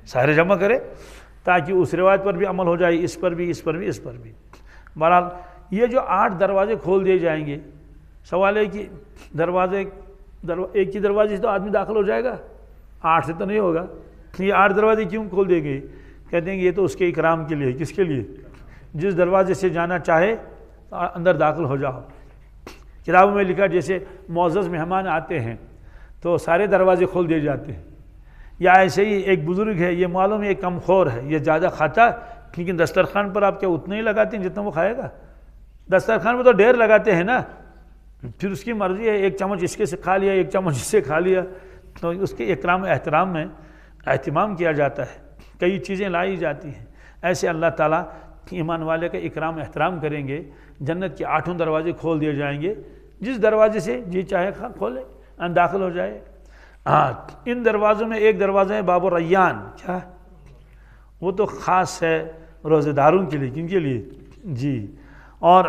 سارے جمع کرے، تاکہ اس روایت پر بھی عمل ہو جائے، اس پر بھی، اس پر بھی، اس پر بھی۔ بہرحال یہ جو 8 دروازے کھول دیے جائیں گے، سوال ہے کہ ایک ہی دروازے سے تو آدمی داخل ہو جائے گا، 8 سے تو نہیں ہوگا۔ یہ 8 دروازے کیوں کھول دیے گئے؟ کہتے ہیں کہ یہ تو اس کے اکرام کے لیے۔ کس کے لیے؟ جس دروازے سے جانا چاہے اندر داخل ہو جاؤ۔ کتابوں میں لکھا جیسے معزز مہمان آتے ہیں تو سارے دروازے کھول دیے جاتے ہیں، یا ایسے ہی ایک بزرگ ہے، یہ معلوم ہے یہ کم خور ہے، یہ زیادہ کھاتا، لیکن دسترخوان پر آپ کیا اتنا ہی لگاتے ہیں جتنا وہ کھائے گا؟ دسترخوان میں تو ڈھیر لگاتے ہیں نا، پھر اس کی مرضی ہے، ایک چمچ اس کے سے کھا لیا، ایک چمچ اس سے کھا لیا، تو اس کے اکرام احترام میں اہتمام کیا جاتا ہے، کئی چیزیں لائی جاتی ہیں۔ ایسے اللہ تعالیٰ ایمان والے کا اکرام احترام کریں گے، جنت کے 8 دروازے کھول دیے جائیں گے، جس دروازے سے جی چاہے کھولے داخل ہو جائے۔ ان دروازوں میں ایک دروازہ ہے باب الریان۔ کیا؟ وہ تو خاص ہے روزے داروں کے لیے۔ کن کے لیے؟ جی۔ اور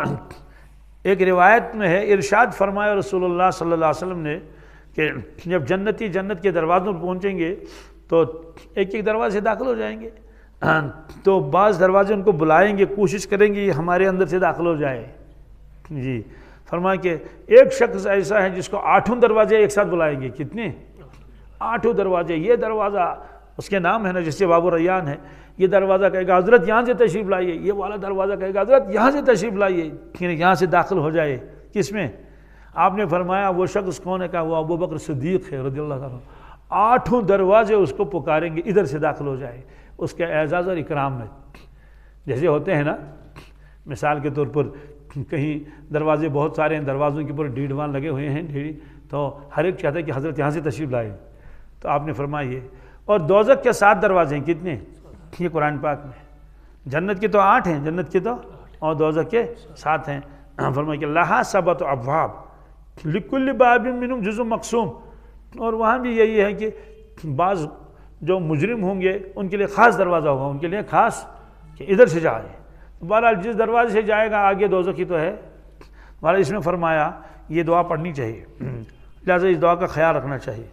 ایک روایت میں ہے ارشاد فرمایا رسول اللہ صلی اللہ علیہ وسلم نے کہ جب جنتی جنت کے دروازوں پر پہنچیں گے تو ایک ایک دروازے سے داخل ہو جائیں گے، تو بعض دروازے ان کو بلائیں گے، کوشش کریں گے یہ ہمارے اندر سے داخل ہو جائے جی۔ فرمایا کہ ایک شخص ایسا ہے جس کو 8 دروازے ایک ساتھ بلائیں گے، کتنے؟ 8 دروازے۔ یہ دروازہ اس کے نام ہے نا، جیسے باب الریان ہے، یہ دروازہ کہے گا حضرت یہاں سے تشریف لائیے، یہ والا دروازہ کہے گا حضرت یہاں سے تشریف لائیے، یہاں سے داخل ہو جائے۔ کس میں؟ آپ نے فرمایا وہ شخص کون ہے؟ کہا وہ ابو بکر صدیق ہے رضی اللہ عنہ۔ 8 دروازے اس کو پکاریں گے ادھر سے داخل ہو جائے، اس کے اعزاز اور اکرام میں۔ جیسے ہوتے ہیں نا، مثال کے طور پر کہیں دروازے بہت سارے ہیں، دروازوں کے اوپر ڈیڑوان لگے ہوئے ہیں ڈھیری، تو ہر ایک چاہتا ہے کہ حضرت یہاں سے تشریف لائے، تو آپ نے فرمایا یہ۔ اور دوزخ کے 7 دروازے ہیں، کتنے؟ یہ قرآن پاک میں۔ جنت کے تو 8 ہیں، جنت کے تو، اور دوزخ کے 7 ہیں۔ فرمایا کہ لہا 7 ابواب لکل باب منہم جزء مقسوم، اور وہاں بھی یہی ہے کہ بعض جو مجرم ہوں گے ان کے لیے خاص دروازہ ہوگا، ان کے لیے خاص کہ ادھر سے جائے۔ بہرحال جس دروازے سے جائے گا آگے دوزخ کی تو ہے۔ بہرحال اس میں فرمایا یہ دعا پڑھنی چاہیے، لہٰذا اس دعا کا خیال رکھنا چاہیے۔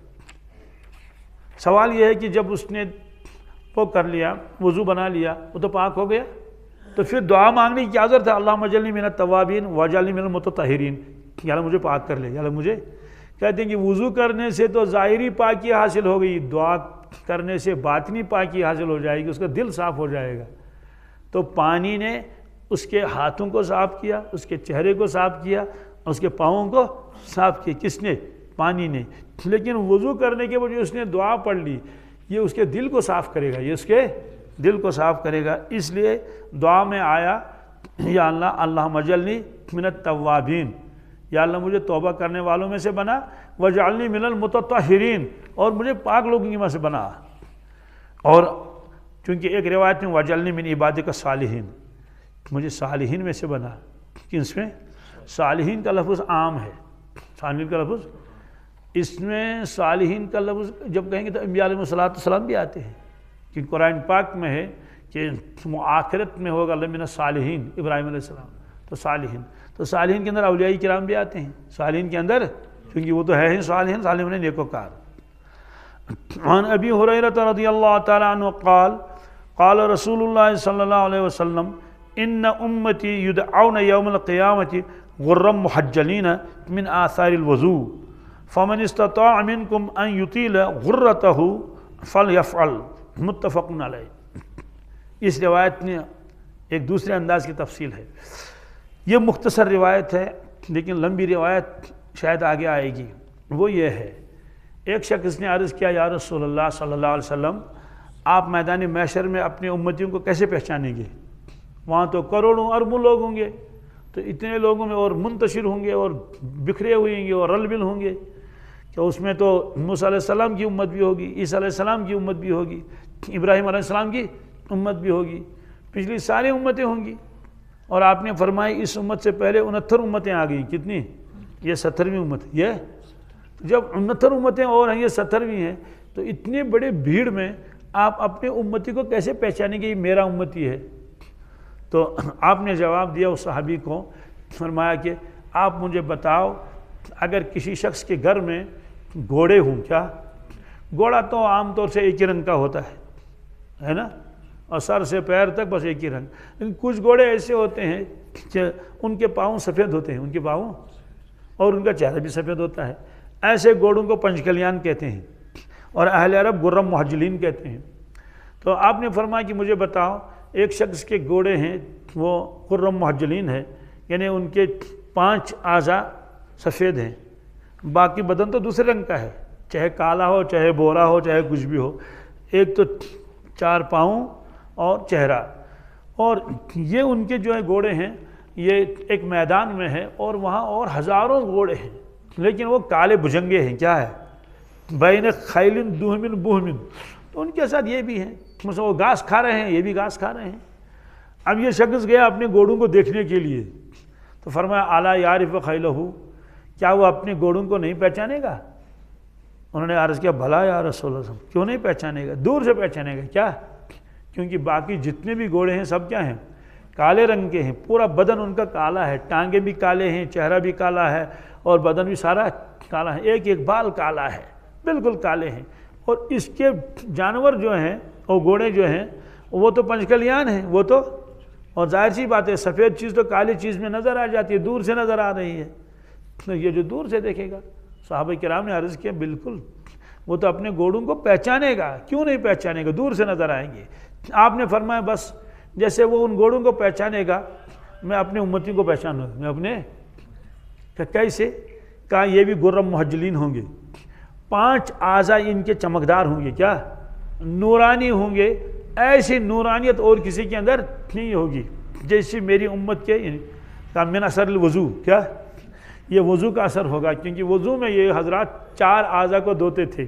سوال یہ ہے کہ جب اس نے وہ کر لیا، وضو بنا لیا، وہ تو پاک ہو گیا، تو پھر دعا مانگنے کی کیا ضرورت ہے؟ اللہم اجعلنی من التوابین واجعلنی من المتطہرین، یا اللہ مجھے پاک کر لے، یا اللہ مجھے۔ کہتے ہیں کہ وضو کرنے سے تو ظاہری پاکی حاصل ہو گئی، دعا کرنے سے باطنی پاکی حاصل ہو جائے گی، اس کا دل صاف ہو جائے گا۔ تو پانی نے اس کے ہاتھوں کو صاف کیا، اس کے چہرے کو صاف کیا، اس کے پاؤں کو صاف کیا، کس نے؟ پانی نے۔ لیکن وضو کرنے کے بعد جو اس نے دعا پڑھ لی، یہ اس کے دل کو صاف کرے گا، یہ اس کے دل کو صاف کرے گا۔ اس لیے دعا میں آیا یا اللہ اللہم اجعلنی من التوابین، یا اللہ مجھے توبہ کرنے والوں میں سے بنا، واجعلنی من المتطہرین، اور مجھے پاک لوگوں کی میں سے بنا۔ اور چونکہ ایک روایت میں واجعلنی من عبادک الصالحین، مجھے صالحین میں سے بنا۔ کس میں؟ صالحین کا لفظ عام ہے، صالحین کا لفظ، اس میں صالحین کا لفظ جب کہیں گے تو انبیاء علیہ السلام بھی آتے ہیں، کہ قرآن پاک میں ہے کہ آخرت میں ہوگا لمن الصالحین، ابراہیم علیہ السلام، تو صالحین، تو صالحین کے اندر اولیاء کرام بھی آتے ہیں، صالحین کے اندر، کیونکہ وہ تو ہے ہی صالحین، صالحین نیکوکار۔ عن ابی ہریرہ رضی اللہ تعالی عنہ قال قال رسول اللہ صلی اللہ علیہ وسلم ان امتی یدعون یوم القیامت غرا محجلین من آثار الوضوء فمن استطاع منکم ان یطیل غرتہ فلیفعل، متفق علیہ۔ اس روایت میں ایک دوسرے انداز کی تفصیل ہے، یہ مختصر روایت ہے لیکن لمبی روایت شاید آگے آئے گی۔ وہ یہ ہے، ایک شخص نے عرض کیا یا رسول اللہ صلی اللہ علیہ وسلم، آپ میدان محشر میں اپنے امتیوں کو کیسے پہچانیں گے؟ وہاں تو کروڑوں اربوں لوگ ہوں گے، تو اتنے لوگوں میں اور منتشر ہوں گے اور بکھرے ہوئے ہوں گے اور رل مل ہوں گے، کہ اس میں تو موسیٰ علیہ السلام کی امت بھی ہوگی، عیسیٰ علیہ السلام کی امت بھی ہوگی، ابراہیم علیہ السلام کی امت بھی ہوگی، پچھلی ساری امتیں ہوں گی۔ اور آپ نے فرمائی اس امت سے پہلے 69 امتیں آ گئیں، کتنی؟ یہ 70ویں امت۔ یہ جب 69 امتیں اور ہیں، یہ 70ویں ہیں، تو اتنے بڑے بھیڑ میں آپ اپنے امتی کو کیسے پہچانیں گے یہ میرا امتی ہے؟ تو آپ نے جواب دیا اس صحابی کو، فرمایا کہ آپ مجھے بتاؤ، اگر کسی شخص کے گھر میں گھوڑے ہوں، کیا گھوڑا تو عام طور سے ایک ہی رنگ کا ہوتا ہے نا، اور سر سے پیر تک بس ایک ہی رنگ، لیکن کچھ گھوڑے ایسے ہوتے ہیں کہ ان کے پاؤں سفید ہوتے ہیں، ان کے پاؤں، اور ان کا چہرہ بھی سفید ہوتا ہے، ایسے گھوڑوں کو پنجکلیان کہتے ہیں، اور اہل عرب غرم محجلین کہتے ہیں۔ تو آپ نے فرمایا کہ مجھے بتاؤ، ایک شخص کے گھوڑے ہیں وہ غرم محجلین ہے، یعنی ان کے 5 اعضاء سفید ہیں، باقی بدن تو دوسرے رنگ کا ہے، چاہے کالا ہو، چاہے بورا ہو، چاہے کچھ بھی ہو، ایک تو 4 پاؤں اور چہرہ، اور یہ ان کے جو ہے گھوڑے ہیں، یہ ایک میدان میں ہے، اور وہاں اور ہزاروں گھوڑے ہیں، لیکن وہ کالے بھجنگے ہیں، کیا ہے؟ بین خیل دہمن بہمن، تو ان کے ساتھ یہ بھی ہیں، مثلا وہ گھاس کھا رہے ہیں، یہ بھی گھاس کھا رہے ہیں۔ اب یہ شخص گیا اپنے گھوڑوں کو دیکھنے کے لیے، تو فرمایا الا یعرف خیلہ، کیا وہ اپنے گھوڑوں کو نہیں پہچانے گا؟ انہوں نے عرض کیا بھلا یا رسول اللہ، کیوں نہیں پہچانے گا؟ دور سے پہچانے گا، کیا؟ کیونکہ باقی جتنے بھی گھوڑے ہیں سب کیا ہیں؟ کالے رنگ کے ہیں، پورا بدن ان کا کالا ہے، ٹانگیں بھی کالے ہیں، چہرہ بھی کالا ہے اور بدن بھی سارا کالا ہے، ایک ایک بال کالا ہے، بالکل کالے ہیں۔ اور اس کے جانور جو ہیں اور گھوڑے جو ہیں وہ تو پنچکلیان ہیں، وہ تو، اور ظاہر سی بات ہے سفید چیز تو کالی چیز میں نظر آ جاتی ہے، دور سے نظر آ رہی ہے، تو یہ جو دور سے دیکھے گا، صحابہ کرام نے عرض کیا بالکل وہ تو اپنے گھوڑوں کو پہچانے گا، کیوں نہیں پہچانے گا، دور سے نظر آئیں گے۔ آپ نے فرمایا بس جیسے وہ ان گھوڑوں کو پہچانے گا میں اپنے امتی کو پہچانوں گا، میں اپنے، کیسے؟ کہا یہ بھی گرم محجلین ہوں گے، 5 اعضاء ان کے چمکدار ہوں گے، کیا نورانی ہوں گے، ایسی نورانیت اور کسی کے اندر نہیں ہوگی جیسی میری امت کے، کہا من اثر الوضو، کیا یہ وضو کا اثر ہوگا، کیونکہ وضو میں یہ حضرات 4 اعضاء کو دھوتے تھے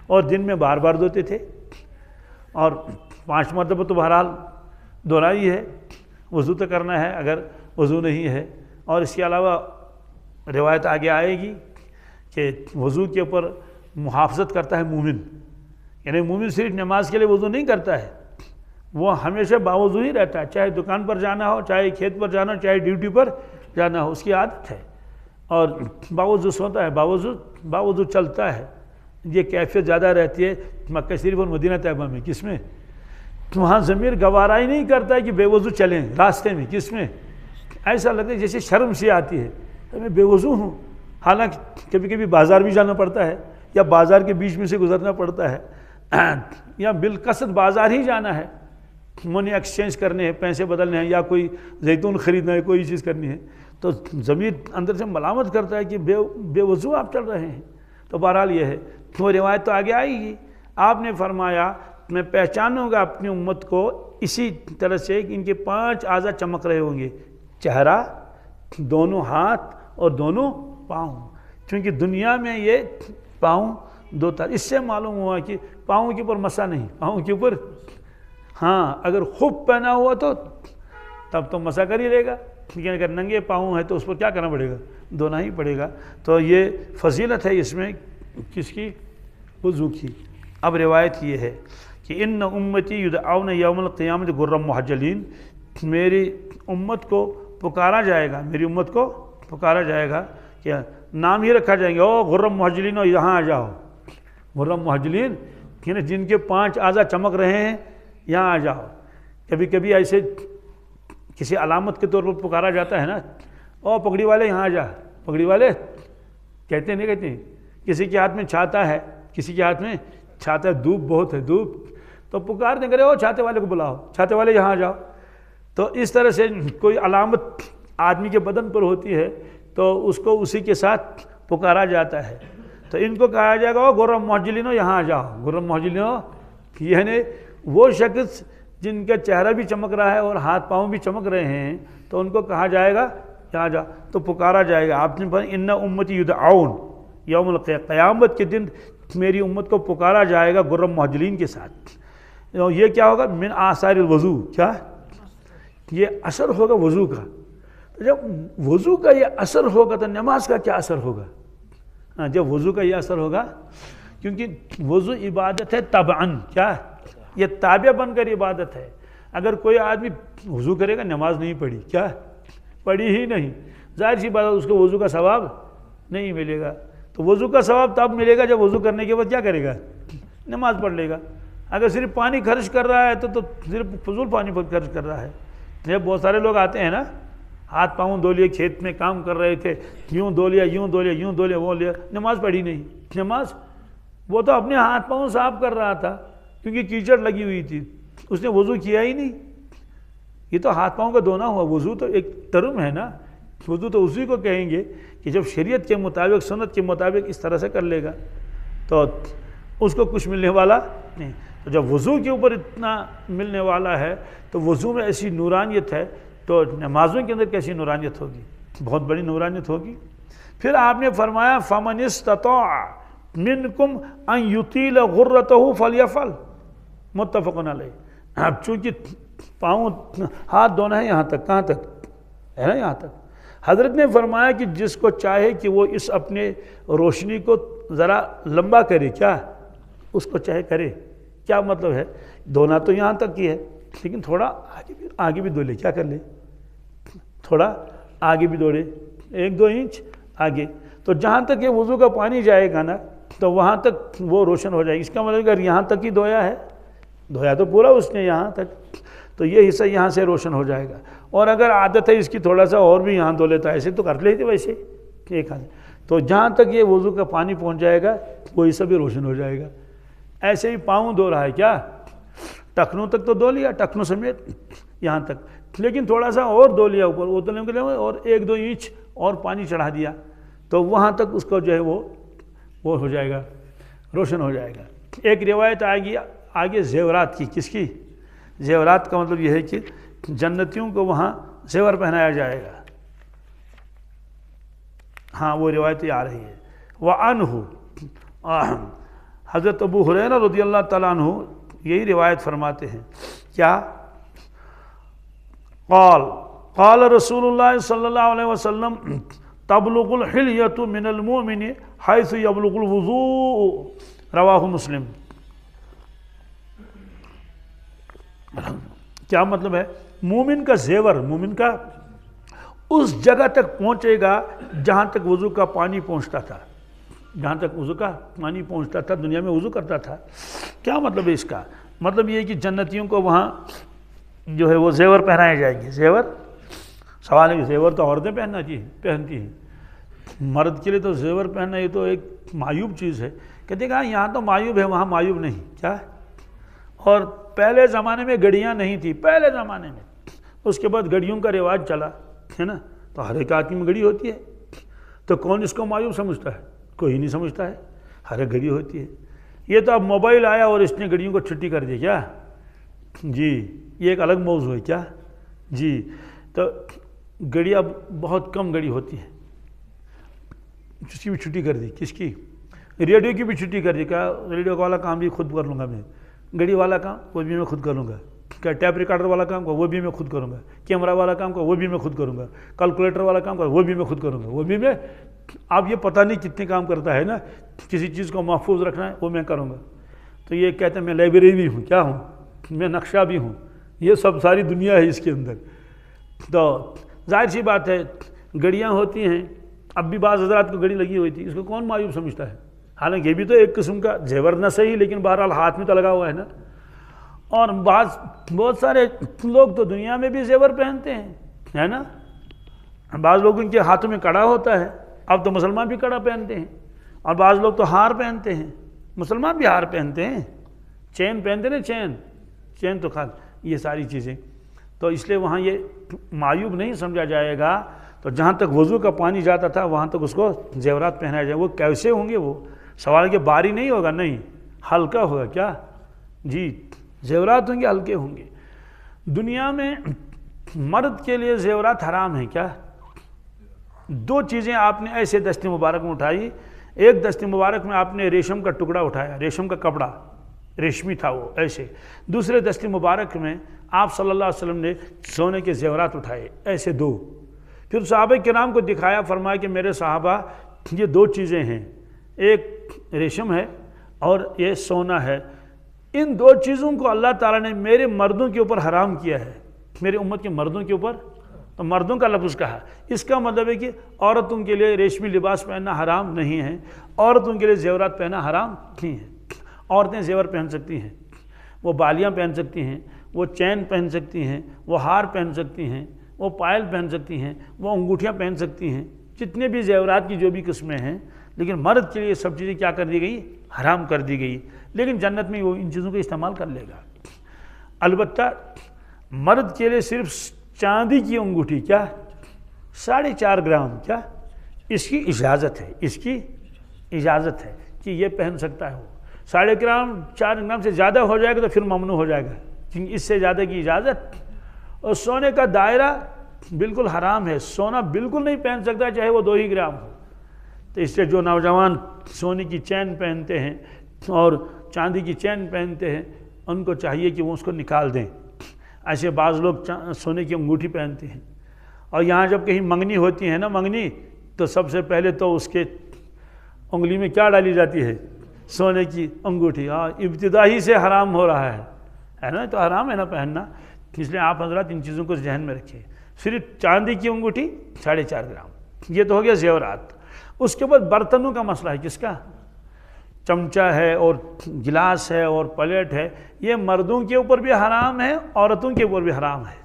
اور دن میں بار بار دھوتے تھے، اور 5 مرتبہ تو بہرحال دھونا ہی ہے، وضو تو کرنا ہے اگر وضو نہیں ہے۔ اور اس کے علاوہ روایت آگے آئے گی کہ وضو کے اوپر محافظت کرتا ہے مومن، یعنی مومن صرف نماز کے لیے وضو نہیں کرتا ہے، وہ ہمیشہ باوضو ہی رہتا ہے، چاہے دکان پر جانا ہو، چاہے کھیت پر جانا ہو، چاہے ڈیوٹی پر جانا ہو، اس کی عادت ہے، اور باوضو سوتا ہے، باوضو چلتا ہے۔ یہ کیفیت زیادہ رہتی ہے مکہ شریف اور مدینہ طیبہ میں، کس میں؟ وہاں ضمیر گوارا ہی نہیں کرتا ہے کہ بے وضو چلیں راستے میں، کس میں؟ ایسا لگتا ہے جیسے شرم سی آتی ہے، میں بے وضو ہوں، حالانکہ کبھی کبھی بازار بھی جانا پڑتا ہے یا بازار کے بیچ میں سے گزرنا پڑتا ہے یا بالقصد بازار ہی جانا ہے، منی ایکسچینج کرنے ہیں، پیسے بدلنے ہیں، یا کوئی زیتون خریدنا ہے، کوئی چیز کرنی ہے، تو ضمیر اندر سے ملامت کرتا ہے کہ بے وضو آپ چل رہے ہیں۔ تو بہرحال یہ ہے، وہ روایت تو آگے آئے گی۔ آپ نے فرمایا میں پہچانوں گا اپنی امت کو اسی طرح سے کہ ان کے 5 اعضاء چمک رہے ہوں گے، چہرہ، دونوں ہاتھ اور دونوں پاؤں، چونکہ دنیا میں یہ پاؤں دو تر، اس سے معلوم ہوا کہ پاؤں کے اوپر مسا نہیں، پاؤں کے اوپر، ہاں اگر خف پہنا ہوا تو تب تو مسا کر ہی لے گا، لیکن اگر ننگے پاؤں ہے تو اس پر کیا کرنا پڑے گا، دھونا ہی پڑے گا۔ تو یہ فضیلت ہے اس میں کس کی؟ وضو کی۔ اب روایت یہ ہے کہ ان امتی یدعون یوم القیامت غرا محجلین، میری امت کو پکارا جائے گا، میری امت کو پکارا جائے گا، کیا نام ہی رکھا جائیں گے، او غرا محجلین، یہاں آ جاؤ، غرا محجلین یعنی جن کے 5 اعضاء چمک رہے ہیں یہاں آ جاؤ۔ کبھی کبھی ایسے کسی علامت کے طور پر پکارا جاتا ہے نا، او پگڑی والے یہاں آ جا، پگڑی والے کہتے نہیں کہتے ہیں، کسی کے ہاتھ میں چھاتا ہے، کسی کے ہاتھ میں چھاتا ہے، دھوپ بہت ہے، دھوپ، تو پکار دیں کرے او چھاتے والے کو بلاؤ، چھاتے والے یہاں آ جاؤ۔ تو اس طرح سے کوئی علامت آدمی کے بدن پر ہوتی ہے تو اس کو اسی کے ساتھ پکارا جاتا ہے، تو ان کو کہا جائے گا او غرا محجلینو یہاں آ جاؤ، غرا محجلینو یعنی وہ شخص جن کا چہرہ بھی چمک رہا ہے اور ہاتھ پاؤں بھی چمک رہے ہیں، تو ان کو کہا جائے گا یہاں جا، تو پکارا جائے گا۔ آپ نے فرمایا ان امتی یدعون یوم القیامت، قیامت کے دن میری امت کو پکارا جائے گا غرا محجلین کے ساتھ۔ یہ کیا ہوگا؟ من آثار الوضو، کیا یہ اثر ہوگا وضو کا۔ جب وضو کا یہ اثر ہوگا تو نماز کا کیا اثر ہوگا؟ جب وضو کا یہ اثر ہوگا، کیونکہ وضو عبادت ہے طبعاً، کیا یہ تابع بن کر عبادت ہے۔ اگر کوئی آدمی وضو کرے گا نماز نہیں پڑھی، کیا پڑھی ہی نہیں، ظاہر سی بات ہے اس کو وضو کا ثواب نہیں ملے گا۔ تو وضو کا ثواب تب ملے گا جب وضو کرنے کے بعد کیا کرے گا؟ نماز پڑھ لے گا۔ اگر صرف پانی خرچ کر رہا ہے تو صرف فضول پانی خرچ کر رہا ہے۔ جب بہت سارے لوگ آتے ہیں نا، ہاتھ پاؤں دھو لیے، کھیت میں کام کر رہے تھے، یوں دھو لیا، یوں دھو لیا، یوں دھو لیا، وہ لیا، نماز پڑھی نہیں۔ نماز وہ تو اپنے ہاتھ پاؤں صاف کر رہا تھا کیونکہ کیچڑ لگی ہوئی تھی، اس نے وضو کیا ہی نہیں۔ یہ تو ہاتھ پاؤں کا دھونا ہوا، وضو تو ایک ٹرم ہے نا، وضو تو اسی کو کہیں گے کہ جب شریعت کے مطابق، سنت کے مطابق اس طرح سے کر لے گا تو اس کو کچھ ملنے والا نہیں۔ تو جب وضو کے اوپر اتنا ملنے والا ہے تو وضو میں ایسی نورانیت ہے تو نمازوں کے اندر کیسی نورانیت ہوگی؟ بہت بڑی نورانیت ہوگی۔ پھر آپ نے فرمایا فَمَنِ اسْتَطَاعَ مِنْكُمْ أَنْ يُطِيلَ غُرَّتَهُ فَلْيَفْعَلْ، متفق علیہ۔ اب چونکہ پاؤں ہاتھ دھونا ہے یہاں تک، کہاں تک ہے نا، یہاں تک۔ حضرت نے فرمایا کہ جس کو چاہے کہ وہ اس اپنے روشنی کو ذرا لمبا کرے، کیا اس کو چاہے کرے، کیا مطلب ہے؟ دھونا تو یہاں تک ہی ہے، لیکن تھوڑا آگے بھی دوڑے، کیا کر لے، تھوڑا آگے بھی دوڑے، 1-2 انچ آگے، تو جہاں تک یہ وضو کا پانی جائے گا نا تو وہاں تک وہ روشن ہو جائے گی۔ اس کا مطلب اگر یہاں تک ہی دھویا ہے، دھویا تو پورا اس نے یہاں تک، تو یہ حصہ یہاں سے روشن ہو جائے گا۔ اور اگر عادت ہے اس کی تھوڑا سا اور بھی یہاں دھو لیتا ہے، ایسے تو کر لیتے ویسے ایک ہاتھ، تو جہاں تک یہ وضو کا پانی پہنچ جائے گا وہ حصہ بھی روشن ہو جائے گا۔ ایسے ہی پاؤں دھو رہا ہے، کیا ٹخنوں تک تو دھو لیا، ٹخنوں سمیت یہاں تک، لیکن تھوڑا سا اور دھو لیا اوپر اتنے کے لیے، اور 1-2 انچ اور پانی چڑھا دیا، تو وہاں تک اس کو جو ہے وہ ہو جائے گا، روشن ہو جائے گا۔ ایک روایت آئے گی آگے زیورات کی، کس کی؟ زیورات کا مطلب یہ ہے کہ جنتیوں کو وہاں زیور پہنایا جائے گا، ہاں وہ روایتیں آ رہی ہے۔ وعنہ، حضرت ابو ہریرہ رضی اللہ تعالیٰ عنہ یہی روایت فرماتے ہیں، کیا؟ قال رسول اللہ صلی اللہ علیہ وسلم تبلغ الحلیۃ من المؤمن حیث یبلغ الوضوء، رواہ مسلم۔ کیا مطلب ہے؟ مومن کا زیور، مومن کا اس جگہ تک پہنچے گا جہاں تک وضو کا پانی پہنچتا تھا، جہاں تک وضو کا پانی پہنچتا تھا، دنیا میں وضو کرتا تھا۔ کیا مطلب ہے اس کا؟ مطلب یہ ہے کہ جنتیوں کو وہاں جو ہے وہ زیور پہنائے جائیں گے۔ زیور، سوال ہے کہ زیور تو عورتیں پہنتی ہیں، مرد کے لیے تو زیور پہننا یہ تو ایک معیوب چیز ہے۔ کہتے ہیں کہ یہاں تو معیوب ہے، وہاں معیوب نہیں، کیا؟ اور پہلے زمانے میں گھڑیاں نہیں تھی، پہلے زمانے میں، اس کے بعد گھڑیوں کا رواج چلا ہے نا، تو ہر ایک آدمی میں گھڑی ہوتی ہے، تو کون اس کو معیوب سمجھتا ہے؟ کوئی نہیں سمجھتا ہے، ہر ایک گھڑی ہوتی ہے۔ یہ تو اب موبائل آیا اور اس نے گھڑیوں کو چھٹی کر دی، کیا جی، یہ ایک الگ موضوع ہے، کیا جی، تو گھڑی اب بہت کم گھڑی ہوتی ہے، اس کی بھی چھٹی کر دی، کس کی؟ ریڈیو کی بھی چھٹی کر دی، کیا ریڈیو والا کام بھی خود کر لوں گا میں، گھڑی والا کام وہ بھی میں خود کروں گا، کیا ٹیپ ریکارڈر والا کام کو وہ بھی میں خود کروں گا، کیمرہ والا کام کو وہ بھی میں خود کروں گا، کیلکولیٹر والا کام کو وہ بھی میں خود کروں گا، وہ بھی میں، اب یہ پتہ نہیں کتنے کام کرتا ہے نا، کسی چیز کو محفوظ رکھنا ہے وہ میں کروں گا۔ تو یہ کہتے ہیں میں لائبریری بھی ہوں، کیا ہوں میں، نقشہ بھی ہوں، یہ سب ساری دنیا ہے اس کے اندر۔ تو ظاہر سی بات ہے گھڑیاں ہوتی ہیں، اب بھی بعض حضرات کو گھڑی لگی ہوئی تھی، اس کو کون معیوب سمجھتا ہے؟ حالانکہ یہ بھی تو ایک قسم کا زیور نہ صحیح، لیکن بہرحال ہاتھ میں تو لگا ہوا ہے نا۔ اور بہت سارے لوگ تو دنیا میں بھی زیور پہنتے ہیں، ہے نا، بعض لوگوں کے ہاتھوں میں کڑا ہوتا ہے، اب تو مسلمان بھی کڑا پہنتے ہیں، اور بعض لوگ تو ہار پہنتے ہیں، مسلمان بھی ہار پہنتے ہیں، چین پہنتے ہیں، چین تو خاص، یہ ساری چیزیں، تو اس لیے وہاں یہ معیوب نہیں سمجھا جائے گا۔ تو جہاں تک وضو کا پانی جاتا تھا وہاں تک اس کو زیورات پہنایا جائے۔ وہ کیسے ہوں گے؟ وہ سوال کہ بھاری نہیں ہوگا، نہیں، ہلکا ہوگا، کیا جی، زیورات ہوں گے، ہلکے ہوں گے۔ دنیا میں مرد کے لیے زیورات حرام ہیں، کیا؟ 2 چیزیں آپ نے ایسے دست مبارک میں اٹھائی، ایک دست مبارک میں آپ نے ریشم کا ٹکڑا اٹھایا، ریشم کا کپڑا، ریشمی تھا وہ ایسے، دوسرے دست مبارک میں آپ صلی اللہ علیہ وسلم نے سونے کے زیورات اٹھائے، ایسے 2۔ پھر صحابہ کرام کو دکھایا، فرمایا کہ میرے صحابہ یہ 2 چیزیں ہیں، ایک ریشم ہے اور یہ سونا ہے، ان 2 چیزوں کو اللہ تعالیٰ نے میرے مردوں کے اوپر حرام کیا ہے، میرے امت کے مردوں کے اوپر، تو مردوں کا لفظ کہا، اس کا مطلب ہے کہ عورتوں کے لیے ریشمی لباس پہننا حرام نہیں ہے، عورتوں کے لیے زیورات پہننا حرام نہیں ہے۔ عورتیں زیور پہن سکتی ہیں، وہ بالیاں پہن سکتی ہیں، وہ چین پہن سکتی ہیں، وہ ہار پہن سکتی ہیں، وہ پائل پہن سکتی ہیں، وہ انگوٹھیاں پہن سکتی ہیں، جتنے بھی زیورات کی جو بھی قسمیں ہیں، لیکن مرد کے لیے سب چیزیں کیا کر دی گئی؟ حرام کر دی گئی۔ لیکن جنت میں وہ ان چیزوں کو استعمال کر لے گا۔ البتہ مرد کے لیے صرف چاندی کی انگوٹھی، کیا 4.5 گرام، کیا اس کی اجازت ہے، اس کی اجازت ہے کہ یہ پہن سکتا ہے۔ وہ 4.5 گرام سے زیادہ ہو جائے گا تو پھر ممنوع ہو جائے گا، کیونکہ اس سے زیادہ کی اجازت۔ اور سونے کا دائرہ بالکل حرام ہے، سونا بالکل نہیں پہن سکتا چاہے وہ 2 ہی گرام ہو۔ تو اس سے جو نوجوان سونے کی چین پہنتے ہیں اور چاندی کی چین پہنتے ہیں، ان کو چاہیے کہ وہ اس کو نکال دیں۔ ایسے بعض لوگ سونے کی انگوٹھی پہنتے ہیں، اور یہاں جب کہیں منگنی ہوتی ہے نا، منگنی، تو سب سے پہلے تو اس کے انگلی میں کیا ڈالی جاتی ہے؟ سونے کی انگوٹھی۔ ابتدائی سے حرام ہو رہا ہے نا، تو حرام ہے نا پہننا، اس لیے آپ حضرات ان چیزوں کو ذہن میں رکھیں. صرف چاندی کی انگوٹھی 4.5 گرام، یہ تو ہو گیا زیورات. اس کے بعد برتنوں کا مسئلہ ہے. کس کا؟ چمچہ ہے اور گلاس ہے اور پلیٹ ہے. یہ مردوں کے اوپر بھی حرام ہے، عورتوں کے اوپر بھی حرام ہے.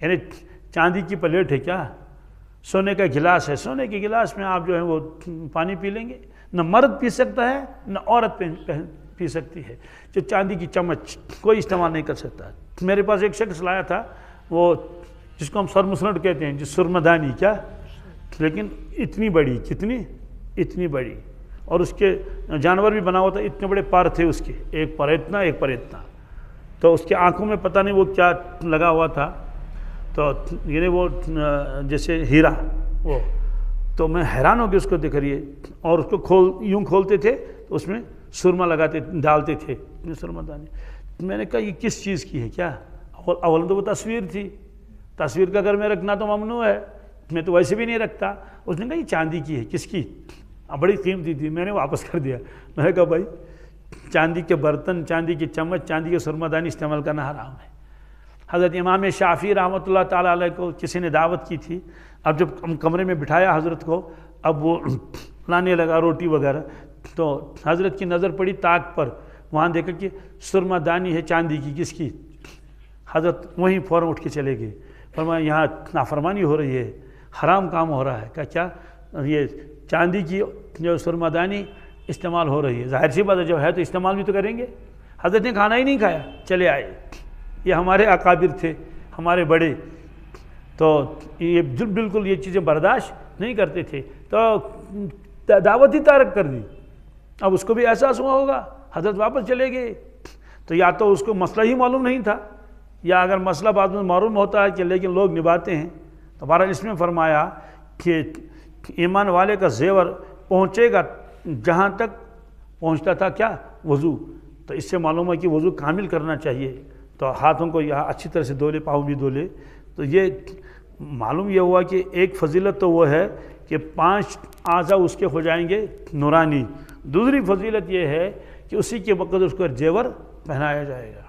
یعنی چاندی کی پلیٹ ہے کیا، سونے کا گلاس ہے، سونے کے گلاس میں آپ جو ہے وہ پانی پی لیں گے. نہ مرد پی سکتا ہے نہ عورت پی سکتی ہے. جو چاندی کی چمچ کوئی استعمال نہیں کر سکتا. میرے پاس ایک شخص لایا تھا، وہ جس کو ہم سرمسنٹ کہتے ہیں، جس سرمدانی کیا، لیکن اتنی بڑی، کتنی، اتنی بڑی، اور اس کے جانور بھی بنا ہوا تھا. اتنے بڑے پار تھے اس کے، ایک پر اتنا ایک پر اتنا. تو اس کے آنکھوں میں پتہ نہیں وہ کیا لگا ہوا تھا، تو یعنی وہ جیسے ہیرا وہ. تو میں حیران ہو کے اس کو دیکھ رہی ہے، اور اس کو یوں کھولتے تھے تو اس میں سرما لگاتے ڈالتے تھے سرما دانی. میں نے کہا یہ کس چیز کی ہے کیا؟ اول تو وہ تصویر تھی، تصویر کا گھر میں رکھنا تو ممنوع ہے، میں تو ویسے بھی نہیں رکھتا. اس نے کہا یہ چاندی کی ہے. کس کی؟ بڑی قیمتی تھی. میں نے واپس کر دیا. میں نے کہا بھائی چاندی کے برتن، چاندی کی چمچ، چاندی کے سرما دانی استعمال کرنا حرام ہے. حضرت امام شافعی رحمۃ اللہ تعالیٰ علیہ کو کسی نے دعوت کی تھی. اب جب ہم کمرے میں بٹھایا حضرت کو، اب وہ لانے لگا روٹی وغیرہ، تو حضرت کی نظر پڑی طاق پر. وہاں دیکھا کہ سرما دانی ہے چاندی کی. کس کی؟ حضرت وہیں فوراً اٹھ کے چلے گئے. فرمایا یہاں نافرمانی ہو رہی ہے، حرام کام ہو رہا ہے. کہا کیا؟ یہ چاندی کی جو سرما دانی استعمال ہو رہی ہے. ظاہر سی بات ہے، جو ہے تو استعمال بھی تو کریں گے. حضرت نے کھانا ہی نہیں کھایا، چلے آئے. یہ ہمارے اکابر تھے، ہمارے بڑے، تو یہ بالکل یہ چیزیں برداشت نہیں کرتے تھے. تو دعوت ہی تارک کر دی. اب اس کو بھی احساس ہوا ہوگا، حضرت واپس چلے گئے. تو یا تو اس کو مسئلہ ہی معلوم نہیں تھا، یا اگر مسئلہ بعد میں معلوم ہوتا ہے کہ لیکن لوگ نبھاتے ہیں. تو بہرحال اس میں فرمایا کہ ایمان والے کا زیور پہنچے گا جہاں تک پہنچتا تھا کیا؟ وضو. تو اس سے معلوم ہے کہ وضو کامل کرنا چاہیے. تو ہاتھوں کو یہاں اچھی طرح سے دھو لے، پاؤں بھی دھو لے. تو یہ معلوم یہ ہوا کہ ایک فضیلت تو وہ ہے کہ 5 اعضاء اس کے ہو جائیں گے نورانی. دوسری فضیلت یہ ہے کہ اسی کے وقت اس کو زیور پہنایا جائے گا.